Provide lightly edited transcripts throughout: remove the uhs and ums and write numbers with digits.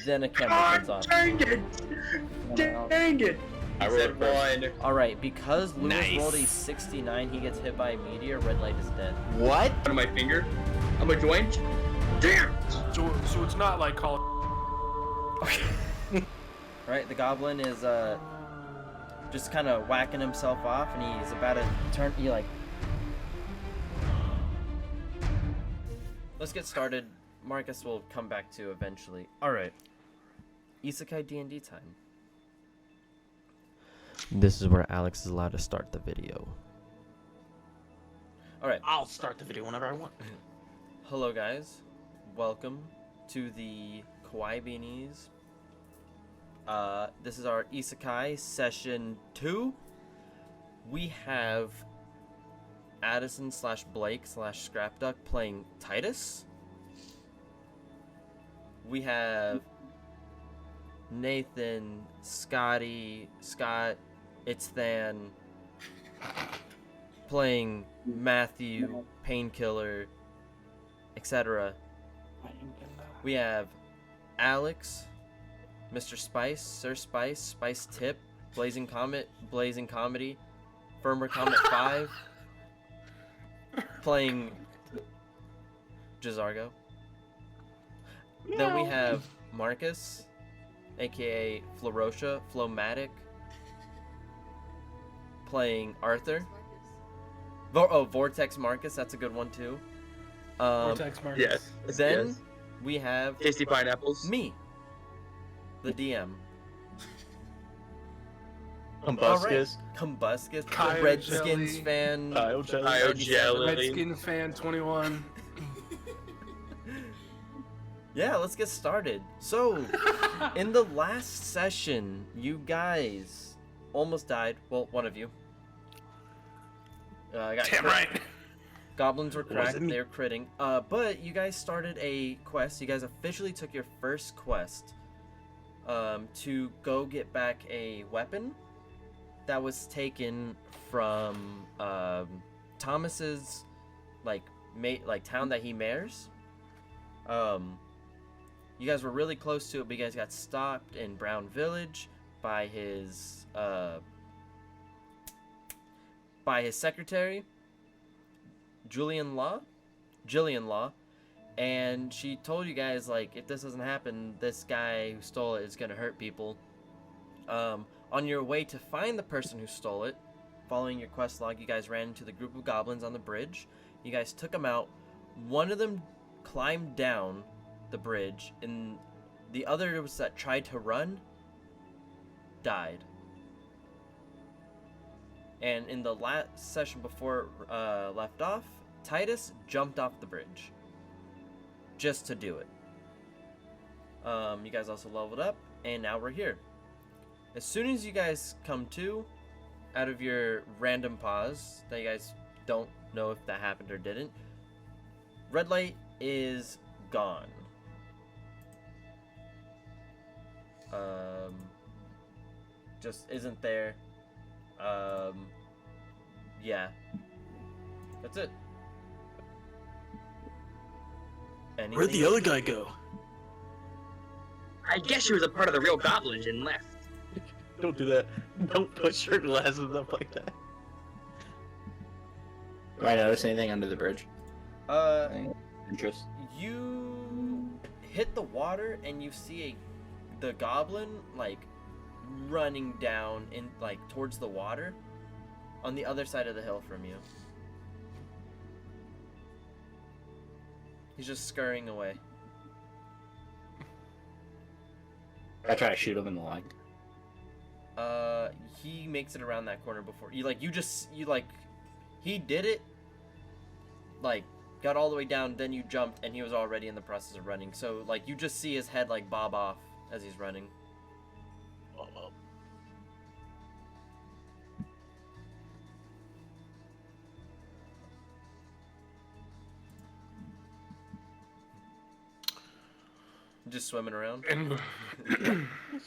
then a camera turns off. Dang it! Dang it! I said one. Alright, because Lewis Nice. rolled a 69, he gets hit by a meteor, red light is dead. What? On my finger. I'm a joint. Damn! So it's not like Call. Alright, the goblin is just kind of whacking himself off, and he's about to turn. Let's get started. Marcus will come back to eventually. Alright. Isekai D&D time. This is where Alex is allowed to start the video. Alright. I'll start the video whenever I want. Hello guys. Welcome to the Kawaii Beanies. This is our Isekai session 2. We have Addison / Blake / Scrapduck playing Titus. We have Nathan, Scott, It's Than playing Matthew, Painkiller, etc. We have Alex, Mr. Spice, Sir Spice, Spice Tip, Blazing Comet, Blazing Comedy, Firmer Comet 5, playing Jazargo. Then we have Marcus, aka Florocia, Flomatic, playing Arthur. Vortex Marcus, that's a good one too. Vortex Marcus. Yes. Then yes. we have Tasty pineapples. me, the DM. Combuscus. Combuscus, Kyle the Redskins Jelly. fan. Kyle Jelly. Kyle Jelly. Redskin fan 21. Yeah, let's get started. So, in the last session, you guys almost died. Well, one of you. Got Damn crit. right. Goblins were Was cracked. it me? They were critting. But you guys started a quest. You guys officially took your first quest to go get back a weapon that was taken from Thomas's town that he mayors. You guys were really close to it, but you guys got stopped in Brown Village by his secretary, Jillian Law, and she told you guys, like, if this doesn't happen, this guy who stole it is gonna hurt people. On your way to find the person who stole it, following your quest log, you guys ran into the group of goblins on the bridge. You guys took them out. One of them climbed down the bridge, and the others that tried to run died. And in the last session before left off, Titus jumped off the bridge just to do it. You guys also leveled up, and now we're here. As soon as you guys come to, out of your random pause that you guys don't know if that happened or didn't, red light is gone. Just isn't there. Yeah. That's it. Anything Where'd the other guy go? I guess she was a part of the real goblins and left. Don't do that. Don't push your glasses up like that. Do I notice anything under the bridge? Interest? You hit the water and you see the goblin running down in towards the water on the other side of the hill from you. He's just scurrying away. I try to shoot him in the leg. He makes it around that corner before he did it, got all the way down, then you jumped, and he was already in the process of running. So you just see his head bob off as he's running. Just swimming around. And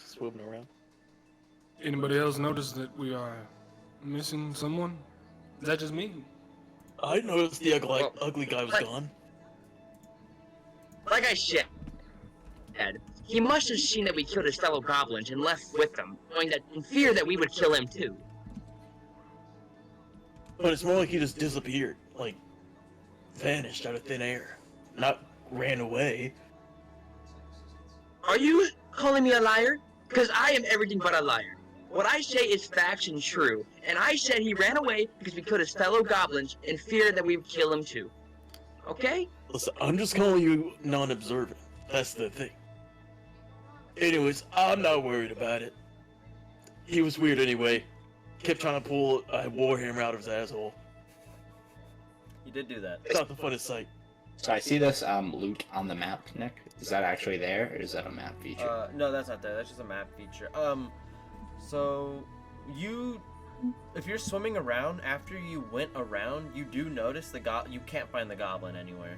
Swooping around. anybody else notice that we are missing someone? Is that just me? I noticed the ugly guy was Like- gone. Like I said, he must have seen that we killed his fellow goblins and left with them, knowing that in fear that we would kill him too. But it's more like he just disappeared, like vanished out of thin air, not ran away. Are you calling me a liar? Because I am everything but a liar. What I say is facts and true, and I said he ran away because we killed his fellow goblins in fear that we would kill him too. Okay? Listen, I'm just calling you non-observant. That's the thing. Anyways, I'm not worried about it. He was weird anyway. Kept trying to pull a warhammer out of his asshole. You did do that. It's not the funnest sight. So I see this loot on the map, Nick. Is that actually there, or is that a map feature? No, that's not there. That's just a map feature. So if you're swimming around after you went around, you do notice you can't find the goblin anywhere.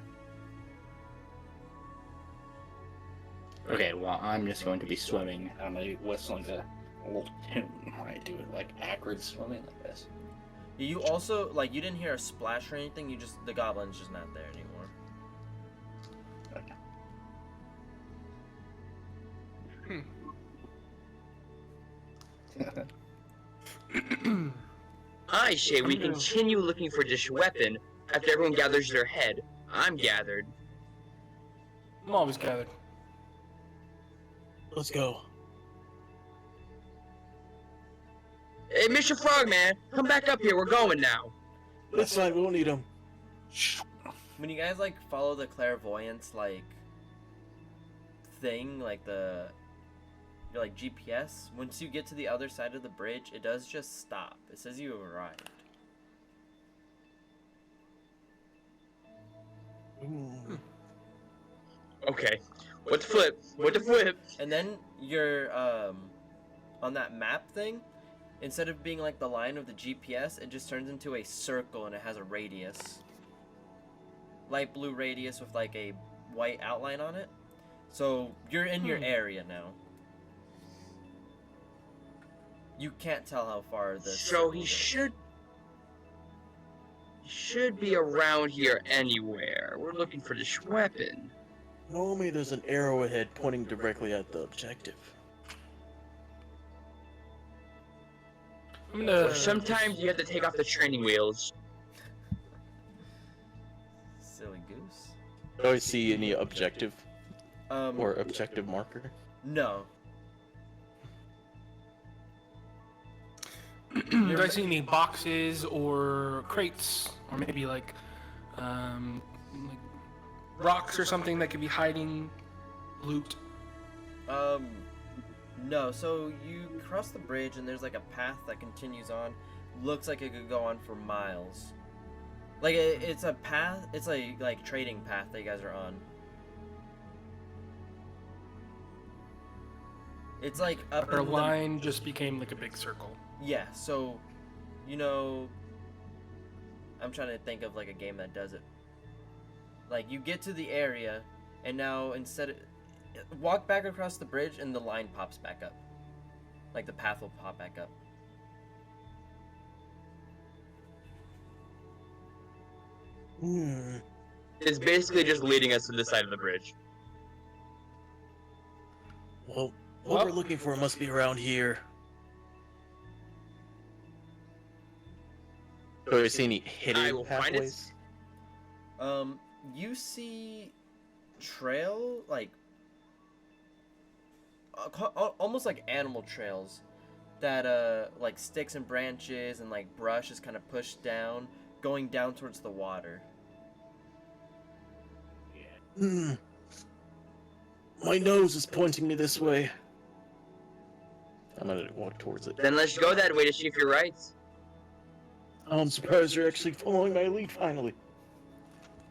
Okay, well, I'm just going to be swimming. I'm going to be whistling a little tune when I do it, like acrid swimming like this. You also, like, you didn't hear a splash or anything. The goblin's just not there anymore. I say we continue looking for this weapon after everyone gathers their head. I'm gathered. I'm always gathered. Let's go. Hey, Mr. Frogman, come back up here. We're going now. That's fine, we don't need him. When you guys, like, follow the clairvoyance, like, thing, like your, like, GPS, once you get to the other side of the bridge, it does just stop. It says you arrived. Okay. What the flip? What the flip? And then you're, on that map thing, instead of being, like, the line of the GPS, it just turns into a circle and it has a radius. Light blue radius with, like, a white outline on it. So, you're in your area now. You can't tell how far this. So he should be around here anywhere. We're looking for this weapon. Normally there's an arrowhead pointing directly at the objective. I'm gonna... Sometimes you have to take off the training wheels. Silly goose. Do I see any objective Um. or objective marker? No. Do I see any boxes or crates, or maybe like rocks or something that could be hiding loot? No. So you cross the bridge and there's like a path that continues on. Looks like it could go on for miles. Like it's a path. It's a like trading path that you guys are on. It's like up Our in the line just became like a big circle. Yeah, so, you know, I'm trying to think of, like, a game that does it. Like, you get to the area, and now instead of... Walk back across the bridge, and the line pops back up. Like, the path will pop back up. It's basically just leading us to the side of the bridge. Well, what we're looking for must be around here. Do I see any I hidden will find it. pathways? You see trail, like, almost like animal trails that, like, sticks and branches and, like, brush is kind of pushed down, going down towards the water. My nose is pointing me this way. I'm gonna walk towards it. Then let's go that way to see if you're right. I'm surprised you're actually following my lead finally.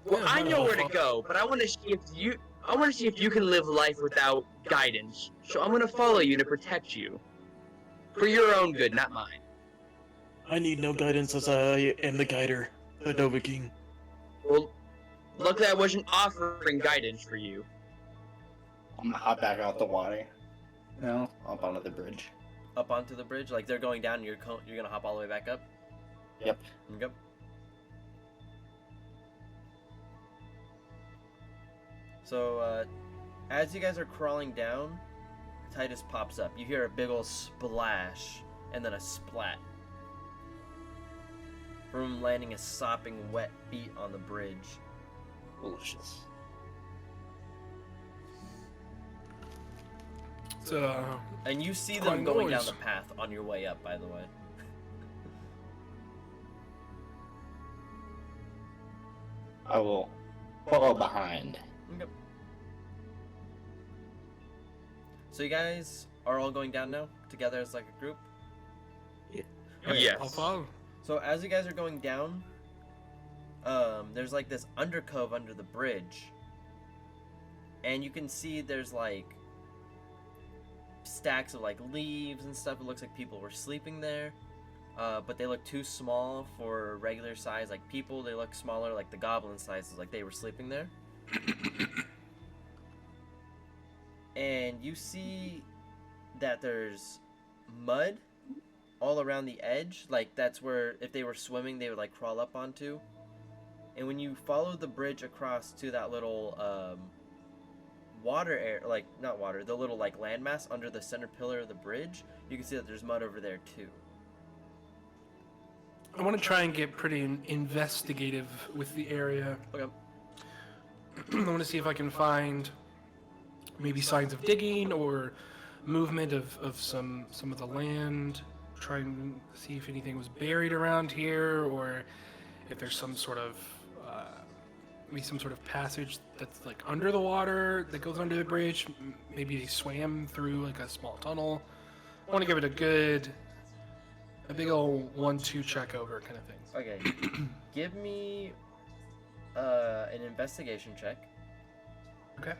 Well, I know where to go, but I want to see if you can live life without guidance. So I'm gonna follow you to protect you. For your own good, not mine. I need no guidance as I am the guider, the Nova King. Well, luckily I wasn't offering guidance for you. I'm gonna hop back out the water. No, up onto the bridge. Up onto the bridge, like they're going down, and you're gonna hop all the way back up. Yep. Yep. So As you guys are crawling down, Titus pops up. You hear a big old splash and then a splat from him landing a sopping wet feet on the bridge. Delicious. It's, And you see Quite them going down noise. the path on your way up, by the way. I will follow behind. Okay. So you guys are all going down now together as like a group? Okay. Yes. I'll follow. So as you guys are going down, there's like this undercove under the bridge. And you can see there's like stacks of like leaves and stuff. It looks like people were sleeping there. But they look too small for regular size like people. They look smaller like the goblin sizes, like they were sleeping there. And you see that there's mud all around the edge. Like that's where if they were swimming they would like crawl up onto. And when you follow the bridge across to that little water air, like not water, the little like landmass under the center pillar of the bridge, you can see that there's mud over there too. I want to try and get pretty investigative with the area. Okay. I want to see if I can find maybe signs of digging or movement of some of the land. Try and see if anything was buried around here, or if there's some sort of maybe some sort of passage that's like under the water that goes under the bridge. Maybe they swam through like a small tunnel. I want to give it a big old 1-2 check over kind of thing. Okay. Give me an investigation check. Okay.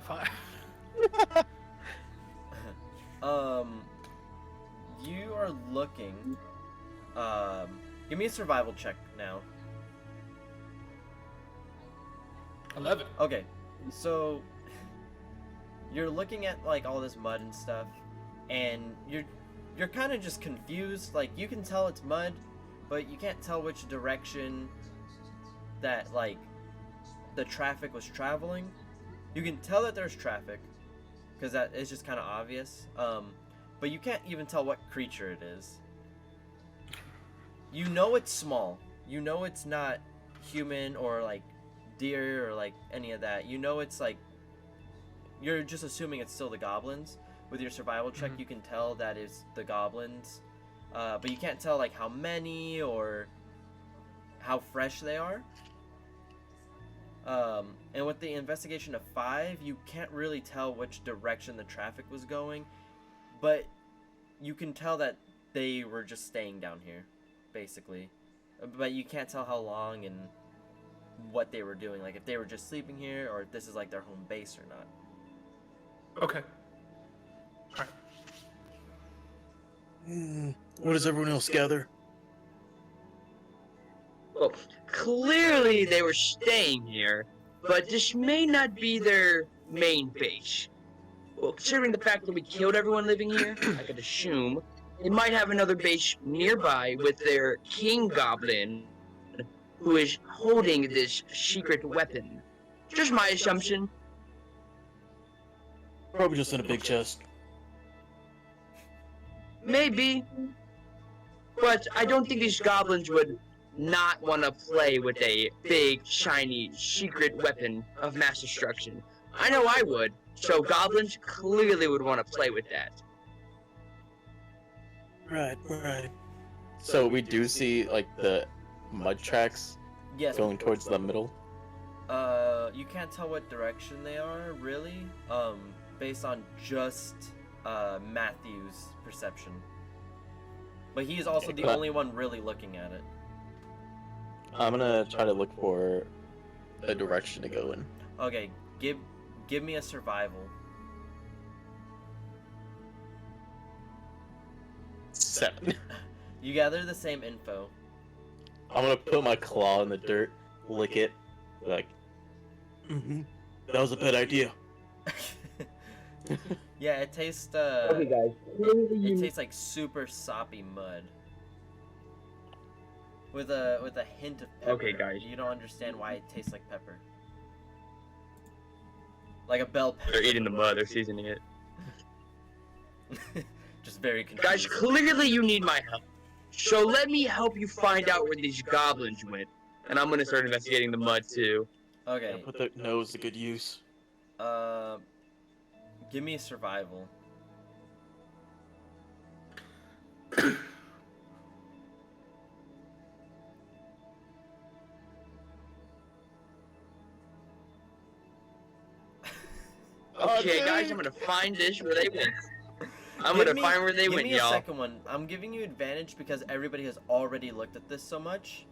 Five. You are looking. Give me a survival check now. 11. Okay, so you're looking at like all this mud and stuff, and you're kind of just confused. Like you can tell it's mud, but you can't tell which direction that like the traffic was traveling. You can tell that there's traffic because that is just kind of obvious. But you can't even tell what creature it is. You know it's small. You know it's not human or like deer or like any of that. You know it's like you're just assuming it's still the goblins. With your survival check, you can tell that it's the goblins, but you can't tell like how many or how fresh they are. And with the investigation of 5, you can't really tell which direction the traffic was going, but you can tell that they were just staying down here, basically. But you can't tell how long and what they were doing, like if they were just sleeping here or if this is like their home base or not. Okay. All right. Where does everyone else gather? Well, clearly they were staying here, but this may not be their main base. Well, considering the fact that we killed everyone living here, I could assume they might have another base nearby with their king goblin, who is holding this secret weapon. Just my assumption. Probably just in a big chest. Maybe. But I don't think these goblins would not want to play with a big, shiny, secret weapon of mass destruction. I know I would, so goblins clearly would want to play with that. Right. So we do see like the mud tracks Yes. going towards the middle. You can't tell what direction they are, really, based on just Matthew's perception. But he is also the But- only one really looking at it. I'm gonna try to look for a direction to go in. Okay, give me a survival. 7. You gather the same info. I'm gonna put my claw in the dirt, lick it, like, That was a bad idea. Yeah, it tastes guys. it tastes like super soppy mud. with a hint of pepper. Okay, guys. You don't understand why it tastes like pepper. Like a bell pepper. They're eating the mud. They're seasoning it. Just very confused. Guys, clearly you need my help. So let me help you find out where these goblins went. And I'm gonna start investigating the mud too. Okay. Put the nose to good use. Give me a survival. Okay, guys, I'm gonna find this where they went. I'm Give gonna me- find where they give went, me a y'all. second one. I'm giving you advantage because everybody has already looked at this so much.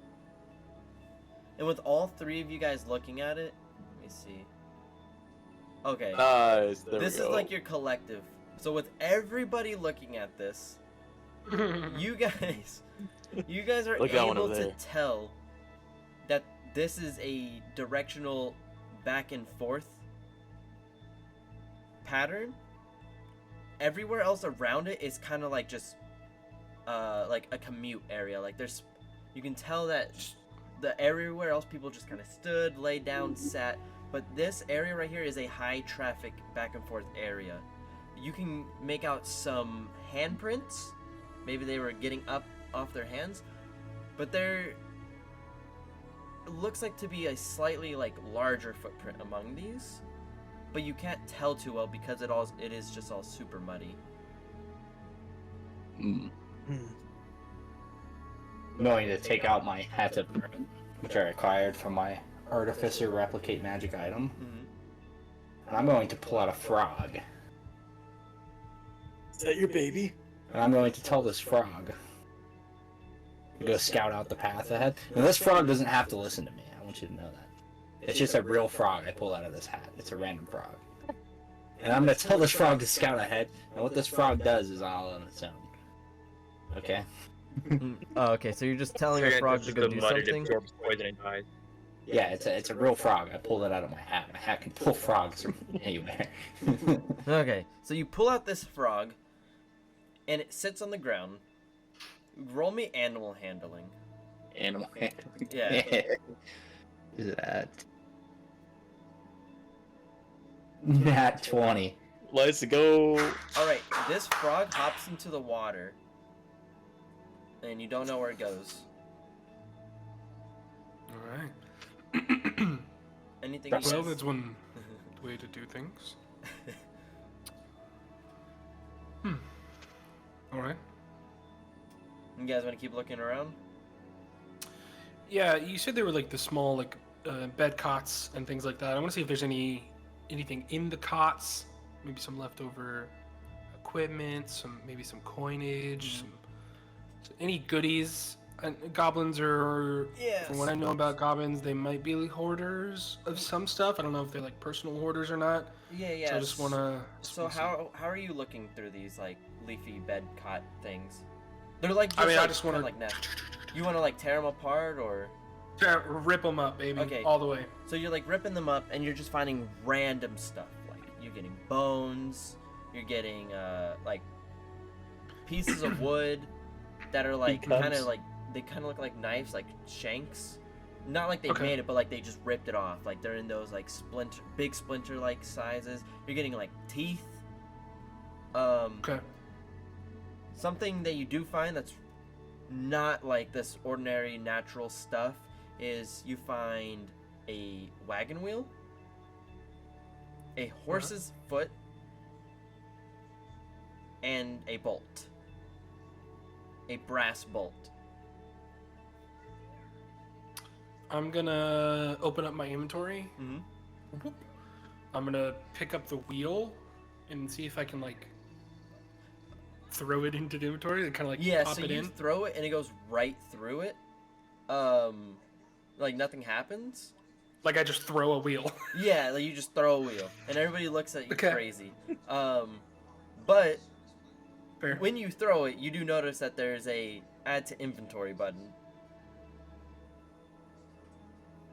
And with all three of you guys looking at it, let me see. Okay. Nice. There This we is go. like your collective. So with everybody looking at this, you guys are Look at that one able over to there. tell that this is a directional back and forth pattern. Everywhere else around it is kind of like just like a commute area. Like there's, you can tell that the everywhere else people just kind of stood, laid down, sat. But this area right here is a high traffic back and forth area. You can make out some handprints. Maybe they were getting up off their hands, but there looks like to be a slightly like larger footprint among these. But you can't tell too well because it is just all super muddy. Mm. Hmm. I'm going to take out my hat of which I acquired from my artificer replicate magic item, and I'm going to pull out a frog, Is that your baby? and I'm going to tell this frog to go scout out the path ahead. And this frog doesn't have to listen to me. I want you to know that. It's just a real frog I pulled out of this hat. It's a random frog. And I'm going to tell this frog to scout ahead, and what this frog does is all on its own. Okay? Oh, okay. So you're just telling a frog to go do something? Poison and dies. Yeah, it's a real frog. I pulled it out of my hat. My hat can pull frogs from anywhere. Okay. So you pull out this frog, and it sits on the ground. Roll me animal handling. Animal handling. Yeah. Is that? Nat 20. Let's go. All right. This frog hops into the water, and you don't know where it goes. All right. Anything? Well, You Well, guys... that's one way to do things. All right. You guys want to keep looking around? Yeah, you said there were like the small like bed cots and things like that. I want to see if there's anything in the cots, maybe some leftover equipment, maybe some coinage, any goodies. And goblins are, Yes. from what I know about goblins, they might be hoarders of some stuff. I don't know if they're like personal hoarders or not. Yeah. So I just wanna. So how are you looking through these like leafy bed cot things? They're like. I mean, like, I just wanna kinda like nests. You want to like tear them apart or? rip them up, baby, Okay. all the way. So you're like ripping them up, and you're just finding random stuff. Like you're getting bones, you're getting like pieces of wood that are like Teacups. kind of like they kind of look like knives, like shanks. Not like they Okay. made it, but like they just ripped it off. Like they're in those like big splinter like sizes. You're getting like teeth. Okay. Something that you do find that's not like this ordinary natural stuff is you find a wagon wheel, a horse's foot, and a bolt. A brass bolt. I'm gonna open up my inventory. Mm-hmm. I'm gonna pick up the wheel and see if I can like throw it into the inventory and kind of like Yeah, pop so it you in. throw it and it goes right through it. Like nothing happens. Like I just throw a wheel. Yeah, like you just throw a wheel, and everybody looks at you Okay. crazy. But Fair. when you throw it, you do notice that there's a add to inventory button.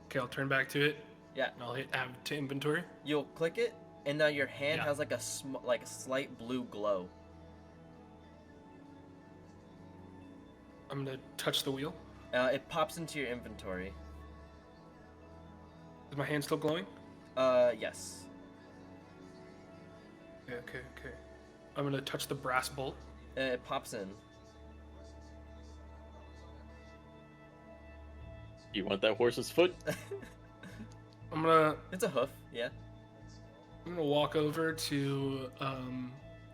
Okay, I'll turn back to it. Yeah. And I'll hit add to inventory. You'll click it, and now your hand Yeah. has like a slight blue glow. I'm gonna touch the wheel. It pops into your inventory. Is my hand still glowing? Yes. Okay. I'm gonna touch the brass bolt. It pops in. You want that horse's foot? I'm gonna It's a hoof, yeah. walk over to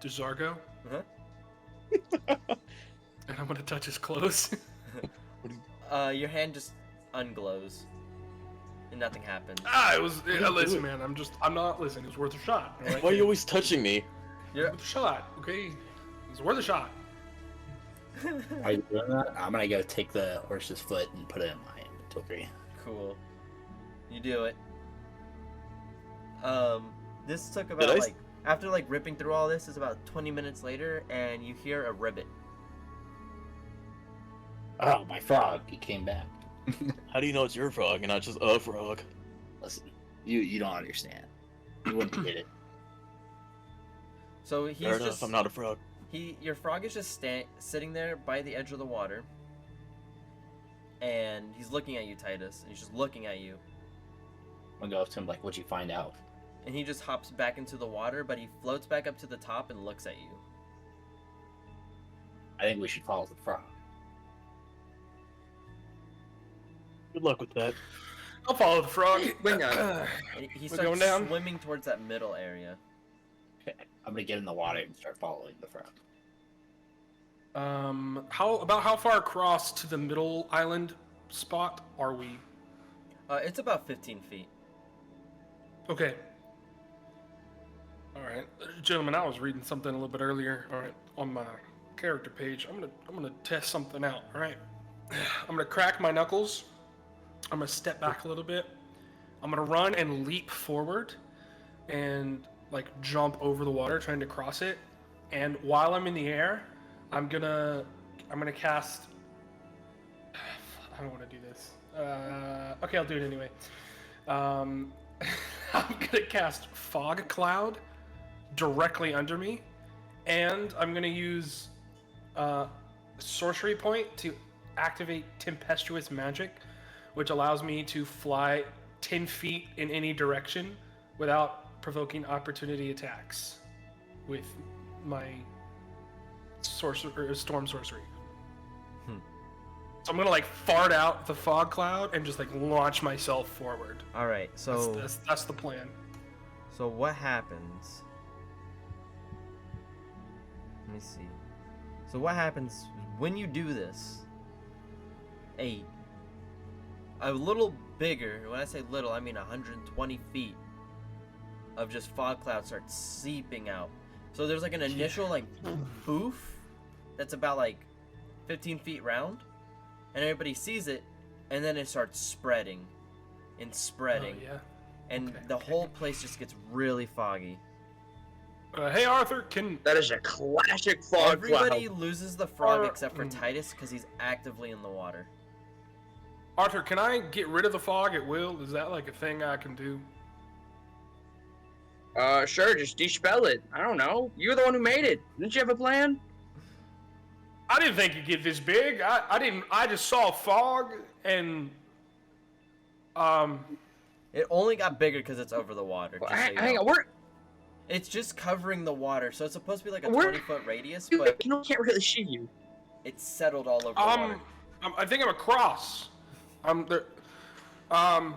Zargo, Uh-huh. and I'm gonna touch his clothes. Your hand just unglows. And nothing happens. It was. you Listen, doing? man. I'm not listening. It was worth a shot. All right? Why are you always touching me? You're, Worth a shot. Okay. It was worth a shot. Are you doing that? I'm gonna go take the horse's foot and put it in my inventory. Cool. You do it. This took Did about I s- like after like ripping through all this is about 20 minutes later, and you hear a ribbit. Oh, my frog! He came back. How do you know it's your frog and not just a frog? Listen, you don't understand. You wouldn't get it. So he's Fair enough, just I'm not a frog. your frog is just sitting there by the edge of the water, and he's looking at you, Titus. And he's just looking at you, I'm gonna go up to him like, "What'd you find out?" and he just hops back into the water, but he floats back up to the top and looks at you. I think we should follow the frog. Good luck with that. I'll follow the frog. Wait, And he We're starts going down? swimming towards that middle area. Okay, I'm gonna get in the water and start following the frog. How far across to the middle island spot are we? It's about 15 feet. Okay. All right, gentlemen. I was reading something a little bit earlier. All right, on my character page. I'm gonna test something out. All right. I'm gonna crack my knuckles. I'm gonna step back a little bit. I'm gonna run and leap forward, and like jump over the water, trying to cross it. And while I'm in the air, I'm gonna cast. I don't want to do this. Okay, I'll do it anyway. I'm gonna cast fog cloud directly under me, and I'm gonna use sorcery point to activate tempestuous magic, which allows me to fly 10 feet in any direction without provoking opportunity attacks with my storm sorcery. So I'm gonna like fart out the fog cloud and just like launch myself forward. All right. So That's the plan. So what happens? Let me see. So what happens when you do this? A little bigger. When I say little, I mean 120 feet of just fog cloud starts seeping out. So there's like an initial like boof that's about like 15 feet round, and everybody sees it, and then it starts spreading and spreading. Oh, yeah. And Okay, the okay. whole place just gets really foggy. Hey Arthur, can That is a classic fog Everybody cloud. loses the frog Or- except for Titus because he's actively in the water. Arthur, can I get rid of the fog at will? Is that like a thing I can do? Sure, just dispel it. I don't know. You're the one who made it. Didn't you have a plan? I didn't think it'd get this big. I didn't. I just saw fog and It only got bigger because it's over the water. Well, Just so you hang know. on, we're It's just covering the water, so it's supposed to be like a We're- 20-foot radius, you but can't really see you. it's settled all over the water. I think I'm across. I'm there. I'm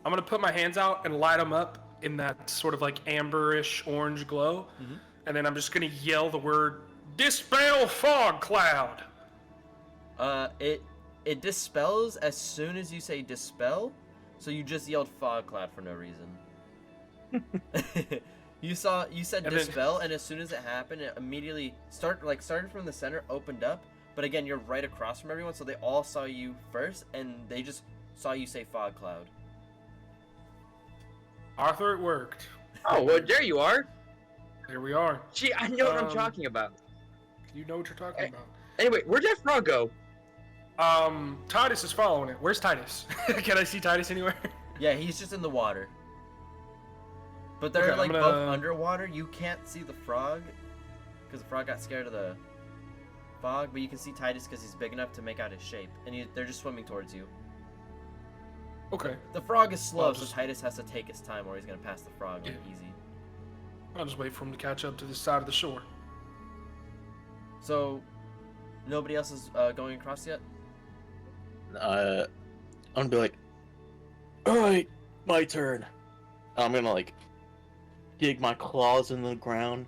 gonna put my hands out and light them up in that sort of like amberish orange glow, and then I'm just gonna yell the word "Dispel fog cloud." It dispels as soon as you say dispel, so you just yelled fog cloud for no reason. You said And then- dispel, and as soon as it happened, it immediately started from the center, opened up. But again, you're right across from everyone, so they all saw you first, and they just saw you say fog cloud. Arthur, it worked. Oh, well, there you are. Here we are. Gee, I know what I'm Um, talking about. You know what you're talking Hey. about. Anyway, where'd that frog go? Titus is following it. Where's Titus? Can I see Titus anywhere? Yeah, he's just in the water. But they're Okay, I'm like gonna- both underwater. You can't see the frog because the frog got scared of the fog, but you can see Titus because he's big enough to make out his shape, and they're just swimming towards you. Okay. The frog is slow, I'll so just- Titus has to take his time, or he's gonna pass the frog like Yeah. easy. I'll just wait for him to catch up to the side of the shore. So, nobody else is going across yet? I'm gonna be like, alright, my turn. I'm gonna like dig my claws in the ground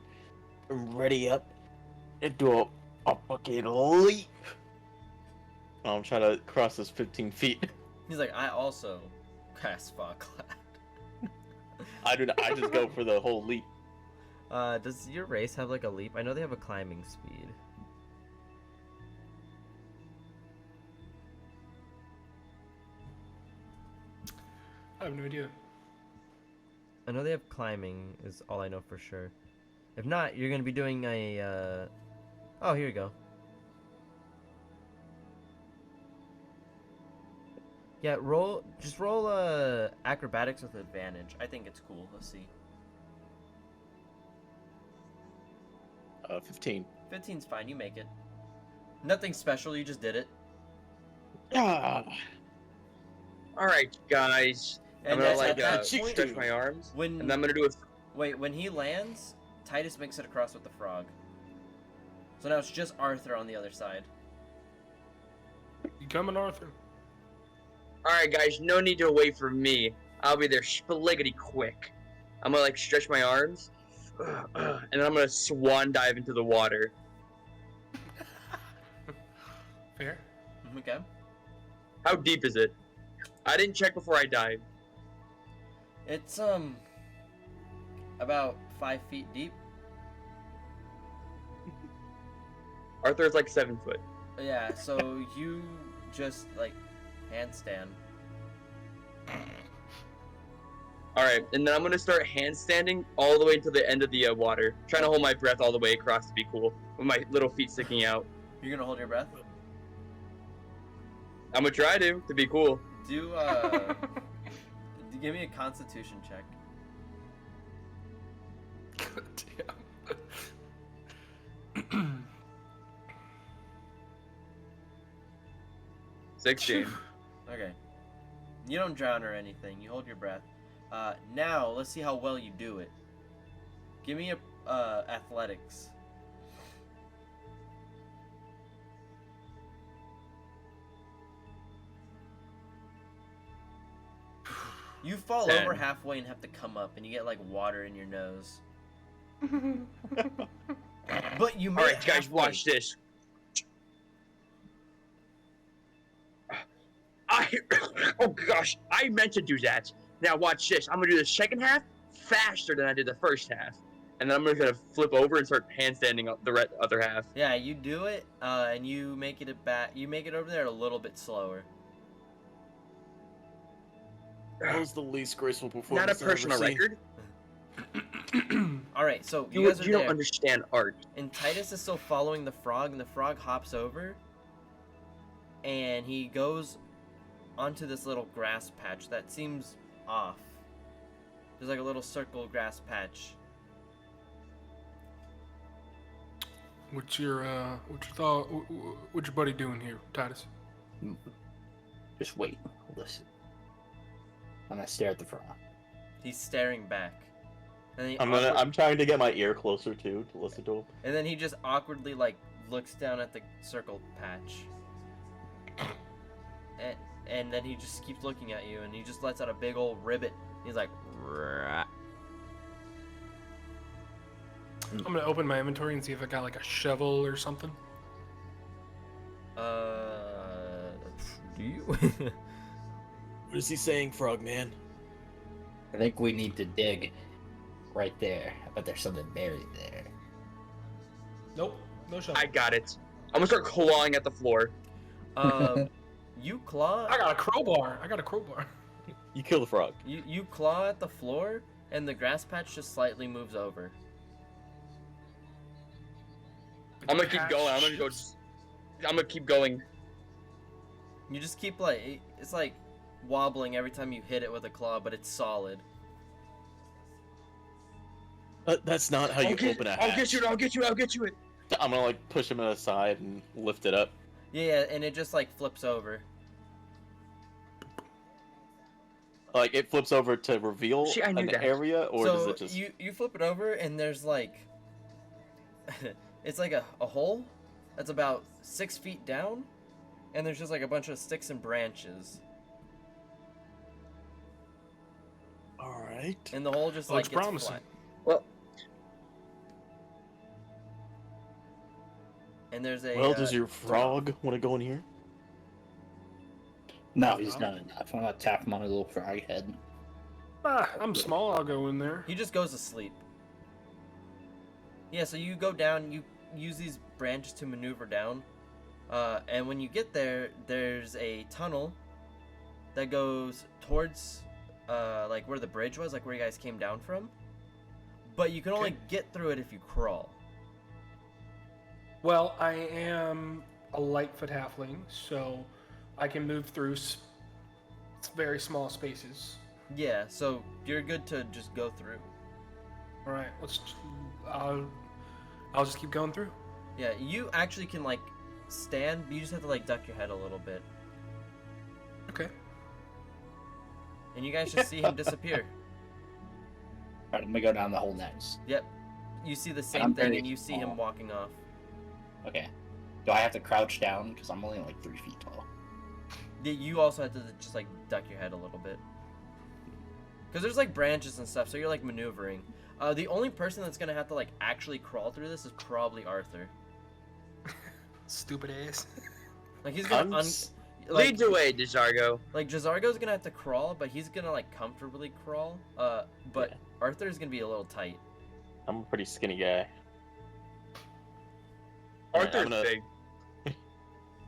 and ready up and do a fucking leap. I'm trying to cross this 15 feet. He's like, I also cast fog cloud. I just go for the whole leap. Does your race have like a leap? I know they have a climbing speed. I have no idea. I know they have climbing, is all I know for sure. If not, you're gonna be doing a, Oh, here you go. Yeah, just roll, acrobatics with advantage. I think it's cool. Let's see. 15. 15's fine, you make it. Nothing special, you just did it. Ah, Alright, guys. I'm And gonna at that point, stretch my arms. when And I'm gonna do it. wait, when he lands, Titus makes it across with the frog. So now it's just Arthur on the other side. You coming, Arthur? Alright, guys, no need to wait for me. I'll be there spliggity quick. I'm gonna like stretch my arms, and then I'm gonna swan dive into the water. Fair. Okay. How deep is it? I didn't check before I dived. It's about 5 feet deep. Arthur's like 7 foot. Yeah, so you just like handstand. Alright, and then I'm gonna start handstanding all the way to the end of the water. Trying to hold my breath all the way across to be cool, with my little feet sticking out. You're gonna hold your breath. I'm gonna try to be cool. Do give me a Constitution check. Damn. 16. Okay. You don't drown or anything. You hold your breath. Now let's see how well you do it. Give me a athletics. You fall 10. over halfway and have to come up, and you get like water in your nose. But you made Alright, it guys, halfway. watch this. Oh gosh, I meant to do that. Now watch this. I'm gonna do the second half faster than I did the first half, and then I'm gonna flip over and start handstanding up the other half. Yeah, you do it, and you make it back. You make it over there a little bit slower. that was the least graceful performance Not a I've ever personal seen. record. All right, so you You, guys are you don't there, understand art. and Titus is still following the frog, and the frog hops over, and he goes onto this little grass patch that seems off. There's like a little circle grass patch. What's your thought? What's your buddy doing here, Titus? Just wait. Listen. I'm gonna stare at the frog. He's staring back, and then he I'm trying to get my ear closer too to listen to him. and then he just awkwardly like looks down at the circle patch. And then he just keeps looking at you, and he just lets out a big old ribbit. He's like, "Rah." I'm gonna open my inventory and see if I got like a shovel or something. Do you? What is he saying, Frogman? I think we need to dig right there. I bet there's something buried there. Nope, no shovel. I got it. I'm gonna start clawing at the floor. You claw. I got a crowbar. You kill the frog. You claw at the floor, and the grass patch just slightly moves over. I'm gonna keep going. I'm gonna keep going. You just keep like it's like wobbling every time you hit it with a claw, but it's solid. That's not how you open a hatch. I'll get you it. I'm gonna like push him aside and lift it up. Yeah, and it just like flips over. Like it flips over to reveal See, I knew an that. area, or So does it just? you flip it over and there's like it's like a hole that's about 6 feet down, and there's just like a bunch of sticks and branches, All right. and the hole just Looks like gets promising. flat. Well, And there's a Well, does your frog want to go in here? No, he's done enough. I'm gonna tap him on his little frog head. I'm small. I'll go in there. He just goes to sleep. Yeah, so you go down, you use these branches to maneuver down, and when you get there, there's a tunnel that goes towards, like where the bridge was, like where you guys came down from. But you can only get through it if you crawl. Well, I am a lightfoot halfling, so I can move through very small spaces. Yeah, so you're good to just go through. All right, I'll just keep going through. Yeah, you actually can like stand, but you just have to like duck your head a little bit, Okay. and you guys just see him disappear. All right, I'm gonna go down the hole next. Yep, you see the same I'm thing, very and you see him small. walking off. Okay. Do I have to crouch down? Because I'm only like 3 feet tall. Yeah, you also have to just like duck your head a little bit, because there's like branches and stuff, so you're like maneuvering. The only person that's gonna have to like actually crawl through this is probably Arthur. Stupid ass. Like he's gonna I'm lead the way, Desargo. like Jazargo's gonna have to crawl, but he's gonna like comfortably crawl. But Yeah. Arthur's gonna be a little tight. I'm a pretty skinny guy. Arthur's I'm gonna- big.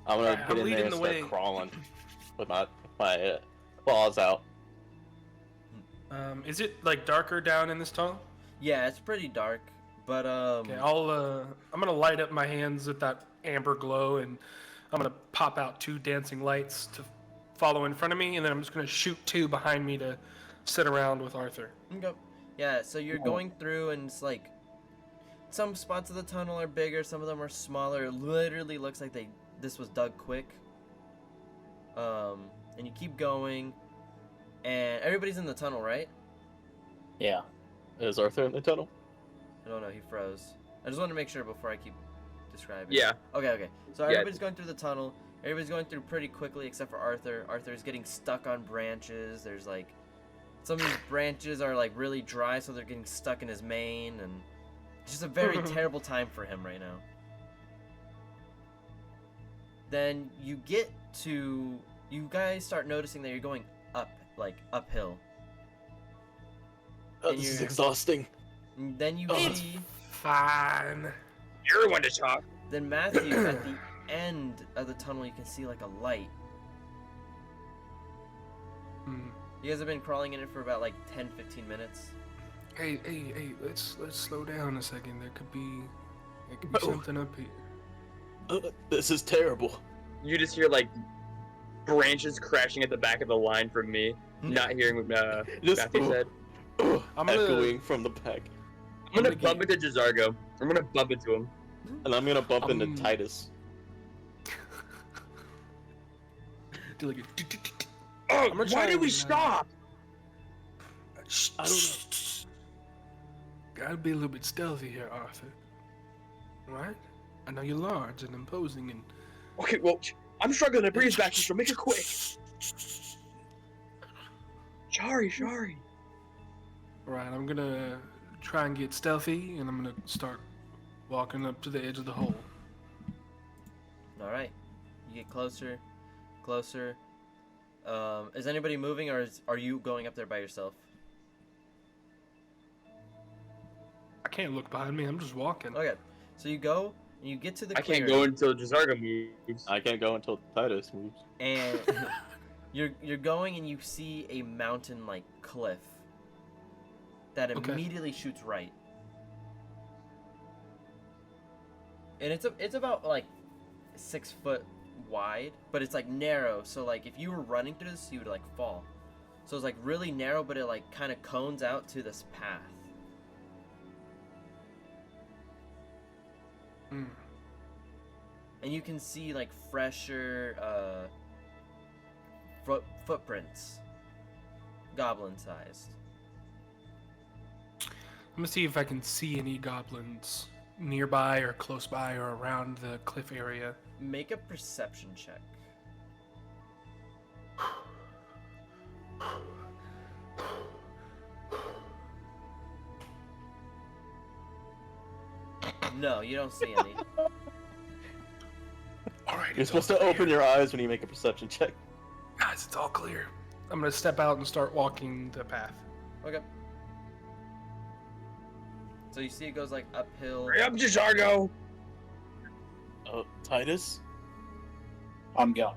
I'm gonna Alright, get I'm in there leading and the start way. crawling with my claws out. Is it like darker down in this tunnel? Yeah, it's pretty dark, but Okay, I'm gonna light up my hands with that amber glow, and I'm gonna pop out 2 dancing lights to follow in front of me, and then I'm just gonna shoot 2 behind me to sit around with Arthur. okay. Yeah, so you're going through, and it's like some spots of the tunnel are bigger, some of them are smaller. It literally looks like this was dug quick. And you keep going, and everybody's in the tunnel, right? Yeah. Is Arthur in the tunnel? I don't know, he froze. I just want to make sure before I keep describing. Yeah. Okay. So Yeah. everybody's going through the tunnel. Everybody's going through pretty quickly except for Arthur. Arthur's getting stuck on branches. There's like some of these branches are like really dry, so they're getting stuck in his mane, and it's just a very terrible time for him right now. Then you guys start noticing that you're going up, like uphill. Oh, And this is you're- exhausting. And then you Oh. see, Fine. You're one to talk. then Matthew at the end of the tunnel, you can see like a light. Hmm. You guys have been crawling in it for about like 10-15 minutes. Hey, let's slow down a second. There could be Oh. something up here. This is terrible. You just hear like branches crashing at the back of the line from me, not hearing what Just Matthew said. I'm gonna- echoing from the back, I'm gonna I'm gonna bump into Jazargo. I'm gonna bump into him. and I'm gonna bump into Um, Titus. do like a Oh, gonna why try did we and, stop? I don't know. Gotta be a little bit stealthy here, Arthur. Right? I know you're large and imposing, and Okay, well, I'm struggling to breathe back, so make it quick. Sorry. right. I'm gonna try and get stealthy, and I'm gonna start walking up to the edge of the hole. All right, you get closer. Is anybody moving, or are you going up there by yourself? I can't look behind me. I'm just walking. Okay, so you go and you get to the I can't clearing, go until Jazargo moves. I can't go until Titus moves. and you're going and you see a mountain like cliff that Okay. immediately shoots right. And it's about like 6 foot wide, but it's like narrow, so like if you were running through this you would like fall. So it's like really narrow, but it like kind of cones out to this path. Hmm. And you can see like fresher footprints, goblin sized. I'm gonna see if I can see any goblins nearby or close by or around the cliff area. Make a perception check. No, you don't see any. All right, You're supposed to open your eyes when you make a perception check. Guys, it's all clear. I'm gonna step out and start walking the path. Okay. So you see it goes like uphill. Hurry up, Jizargo! Titus? I'm going.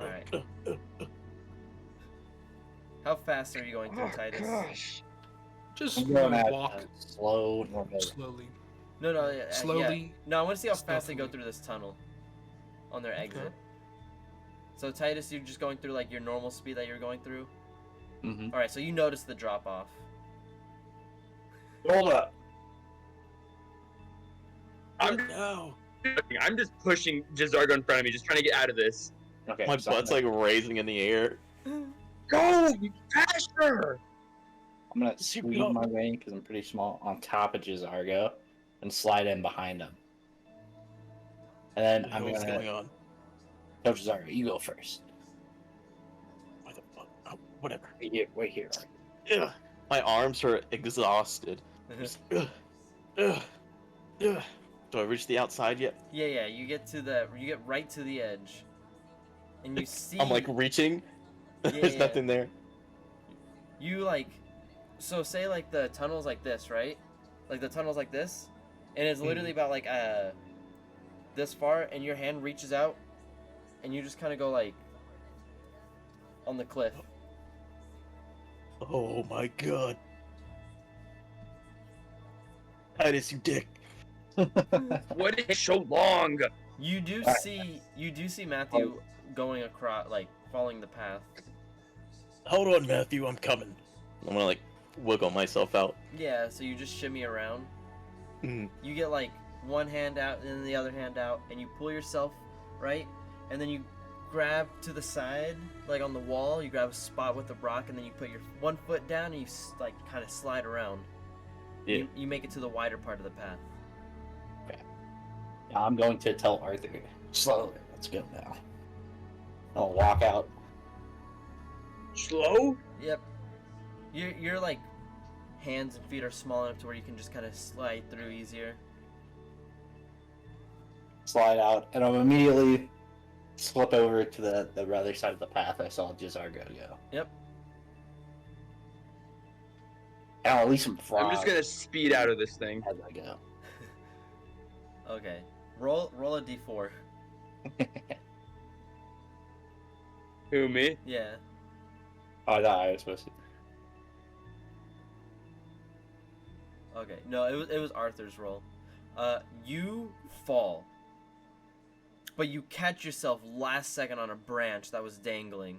Alright. How fast are you going through, Oh, Titus? gosh. Just I'm going at walk slow, normal. slowly. No, yeah. Slowly. No, I want to see how fast they go Stealthily. through this tunnel on their exit. Okay. So Titus, you're just going through like your normal speed that you're going through. Mm-hmm. All right, so you notice the drop off. Hold up. No. I'm just pushing Jizargo in front of me, just trying to get out of this. Okay. My so butt's like raising in the air. Go! Faster! I'm gonna Keep squeeze going. my way because I'm pretty small on top of Jizargo and slide in behind him. And then I'm What's gonna going on? tell Jizargo, you go first. Why the fuck? Oh, whatever. Wait here. Ugh. My arms are exhausted. Just, ugh. Do I reach the outside yet? Yeah, you get right to the edge, and you see. I'm like reaching. There's Yeah. nothing there. You like, so say like the tunnel's like this, right? Like the tunnel's like this, and it's literally about like this far, and your hand reaches out, and you just kind of go like on the cliff. Oh my god. Titus, you dick. What is so long? You do Alright. see Matthew going across, like following the path. Hold on, Matthew, I'm coming. I'm gonna like wiggle myself out. Yeah, so you just shimmy around. Mhm. You get like one hand out and then the other hand out, and you pull yourself right, and then you grab to the side, like on the wall. You grab a spot with a rock, and then you put your one foot down, and you like kind of slide around. Yeah. You make it to the wider part of the path. Yeah, I'm going to tell Arthur, slowly, let's go now. I'll walk out. Slow? Yep. Your like hands and feet are small enough to where you can just kind of slide through easier. Slide out, and I'll immediately slip over to the other side of the path I saw Jizargo go. Yep. And I'll leave some frogs I'm just gonna speed out of this thing. as I go. Okay. Roll a d4. Who, me? Yeah. Oh, I thought I was supposed to. Okay. No, it was Arthur's roll. You fall. But you catch yourself last second on a branch that was dangling.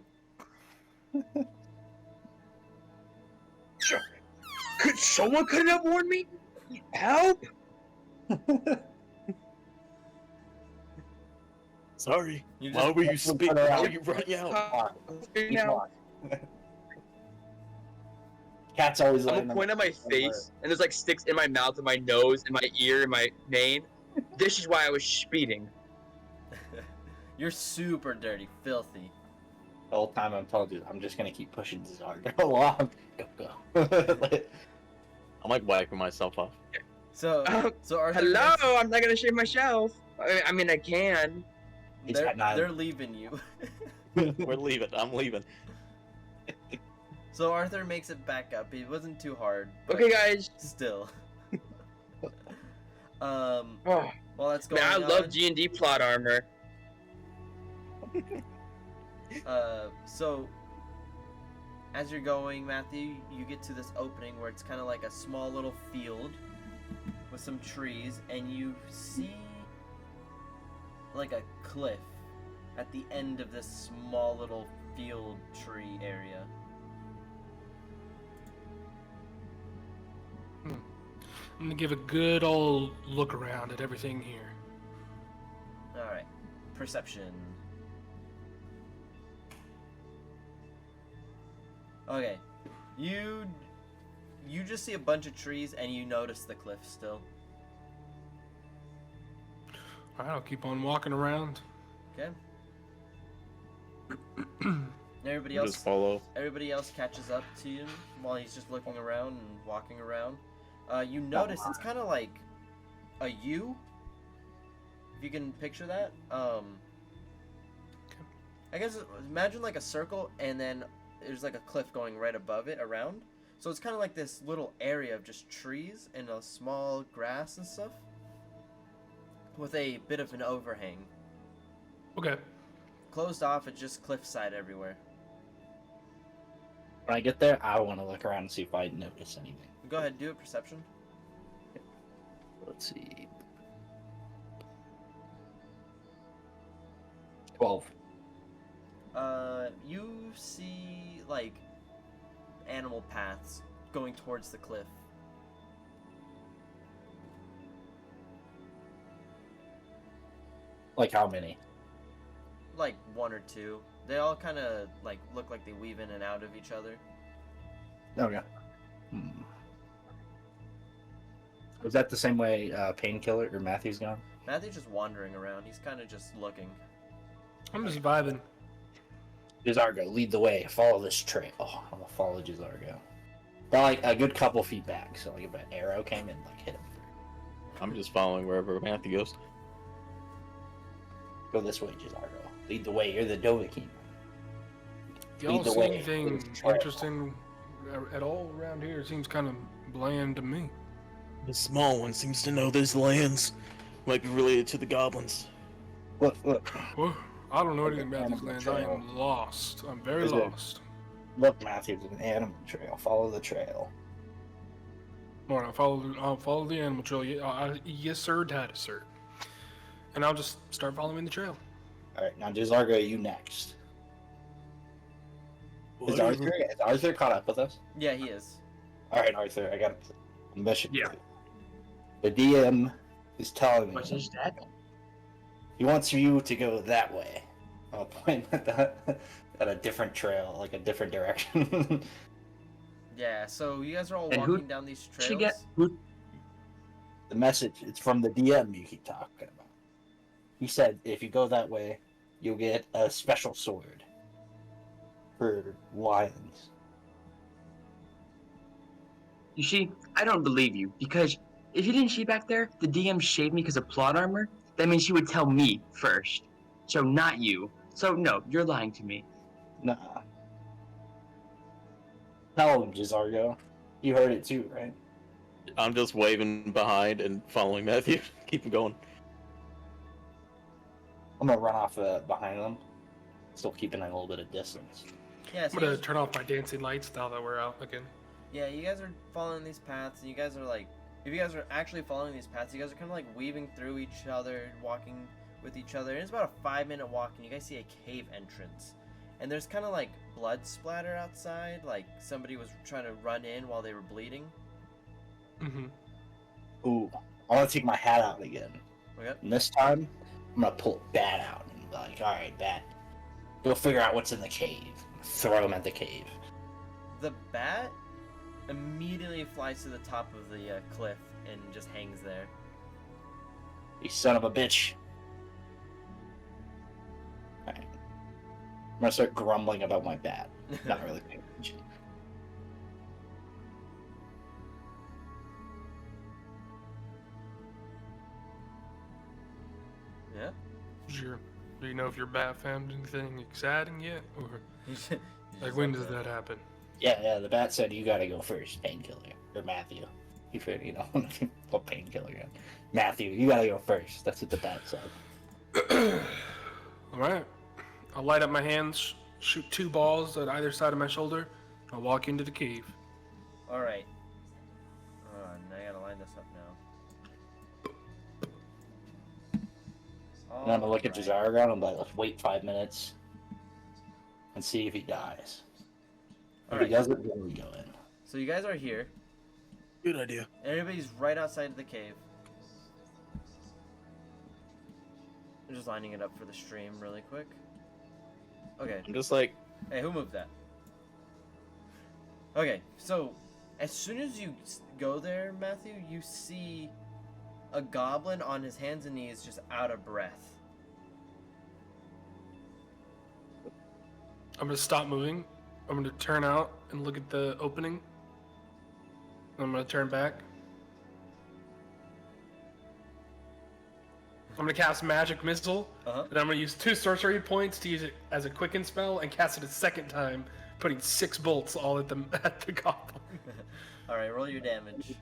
Someone couldn't have warned me? Help! Sorry. You Why just were you speaking? Why were you running out? Keep Now, on. Cat's always I'm letting gonna them- point at my face, and there's like sticks in my mouth, and my nose, and my ear, and my mane. This is why I was speeding. You're super dirty, filthy. The whole time I'm telling you, I'm just gonna keep pushing Jizargo along. Go. I'm like wiping myself off. So Arthur. Hello, I'm not gonna shave my shelf. I mean, I can. He's They're, got nine. they're leaving you. We're leaving. I'm leaving. So Arthur makes it back up. It wasn't too hard. but Okay, guys. Still. Oh, While that's going man, I on, love G&D plot armor. So as you're going, Matthew, you get to this opening where it's kind of like a small little field with some trees, and you see like a cliff at the end of this small little field tree area. I'm gonna give a good old look around at everything here. All right. Perception. Okay. You just see a bunch of trees and you notice the cliff still. Alright, I'll keep on walking around. Okay. Everybody We'll else just follow. Everybody else catches up to you while he's just looking around and walking around. You notice it's kind of like a U. If you can picture that. I guess imagine like a circle and then there's like a cliff going right above it around. So it's kind of like this little area of just trees and a small grass and stuff with a bit of an overhang. Okay. Closed off, it's just cliffside everywhere. When I get there, I want to look around and see if I notice anything. Go ahead, do a perception. Let's see. 12. You see like animal paths going towards the cliff. Like how many? Like one or two. They all kind of like look like they weave in and out of each other. Okay. Was that the same way Painkiller or Matthew's gone? Matthew's just wandering around. He's kind of just looking. I'm just vibing. Jizargo, lead the way. Follow this trail. Oh, I'm gonna follow Jizargo. But like a good couple feet back, so like if an arrow came in, like hit him. I'm just following wherever Matthew goes. Go this way, Jizargo. Lead the way. You're the Dovahkiin. Y'all Lead the see way. anything Please try it. interesting at all around here? It seems kind of bland to me. The small one seems to know these lands. Might be related to the goblins. Look, look, Well, I don't know anything about these Animal lands. I trail. am lost. I'm very Is it- lost. look, Matthew. There's an animal trail. Follow the trail. All right, I'll follow the animal trail. Yes, sir, Dad, sir. And I'll just start following the trail. All right, now Jizargo, you next. Is Arthur caught up with us? Yeah, he is. All right, Arthur, I got a mission. Yeah. for you. The DM is telling me What's his dad? he wants you to go that way. I'll point at a different trail, like a different direction. Yeah, so you guys are all And who- walking down these trails. She get who? The message, it's from the DM you keep talking about. He said if you go that way, you'll get a special sword for lions. You see, I don't believe you because if you didn't see back there, the DM shaved me because of plot armor. That means she would tell me first, so not you. So no, you're lying to me. Nah. Tell him, Jizargo. You heard it too, right? I'm just waving behind and following Matthew. Keep him going. I'm gonna run off behind them. Still keeping a little bit of distance. Yeah, I'm so gonna you guys, turn off my dancing lights now that we're out again. yeah, you guys are following these paths, and you guys are like, if you guys are actually following these paths, you guys are kind of like weaving through each other, walking with each other. And it's about a 5-minute walk, and you guys see a cave entrance. And there's kind of like blood splatter outside, like somebody was trying to run in while they were bleeding. Mm-hmm. Ooh, I want to take my hat out again. Okay. And this time, I'm gonna pull Bat out and be like, all right, Bat, go figure out what's in the cave. Throw him at the cave. The bat immediately flies to the top of the cliff and just hangs there. You son of a bitch. Alright. I'm gonna start grumbling about my bat. Not really paying attention. Yeah. Do you know if your bat found anything exciting yet, or like when does that happen? Yeah, the bat said you gotta go first, Painkiller. Or Matthew. He figured, you know, what Painkiller again. Matthew, you gotta go first. That's what the bat said. All right. I'll light up my hands, shoot 2 balls at either side of my shoulder. I'll walk into the cave. All right. Now I gotta line this up now. And I'm gonna look at Alright. Jizargo and I'm like, let's wait 5 minutes and see if he dies. If Alright. he doesn't, then we go in. So you guys are here. Good idea. Everybody's right outside of the cave. I'm just lining it up for the stream really quick. Okay. I'm just like, Hey, who moved that? Okay, so as soon as you go there, Matthew, you see a goblin on his hands and knees just out of breath. I'm gonna stop moving. I'm gonna turn out and look at the opening. I'm gonna turn back. I'm gonna cast Magic Missile, Uh-huh. and I'm gonna use 2 sorcery points to use it as a quicken spell and cast it a second time, putting 6 bolts all at the goblin. Alright, roll your damage.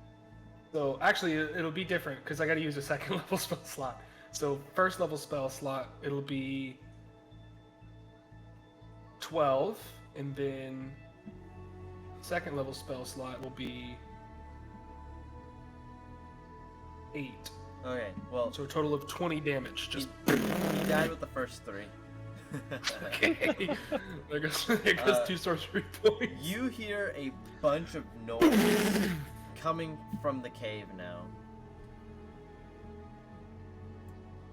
So actually, it'll be different because I gotta use a second level spell slot. So first level spell slot, it'll be 12, and then second level spell slot will be 8. Okay, well, So a total of 20 damage. Just he died with the first 3. okay. there goes 2 sorcery points. You hear a bunch of noise coming from the cave now.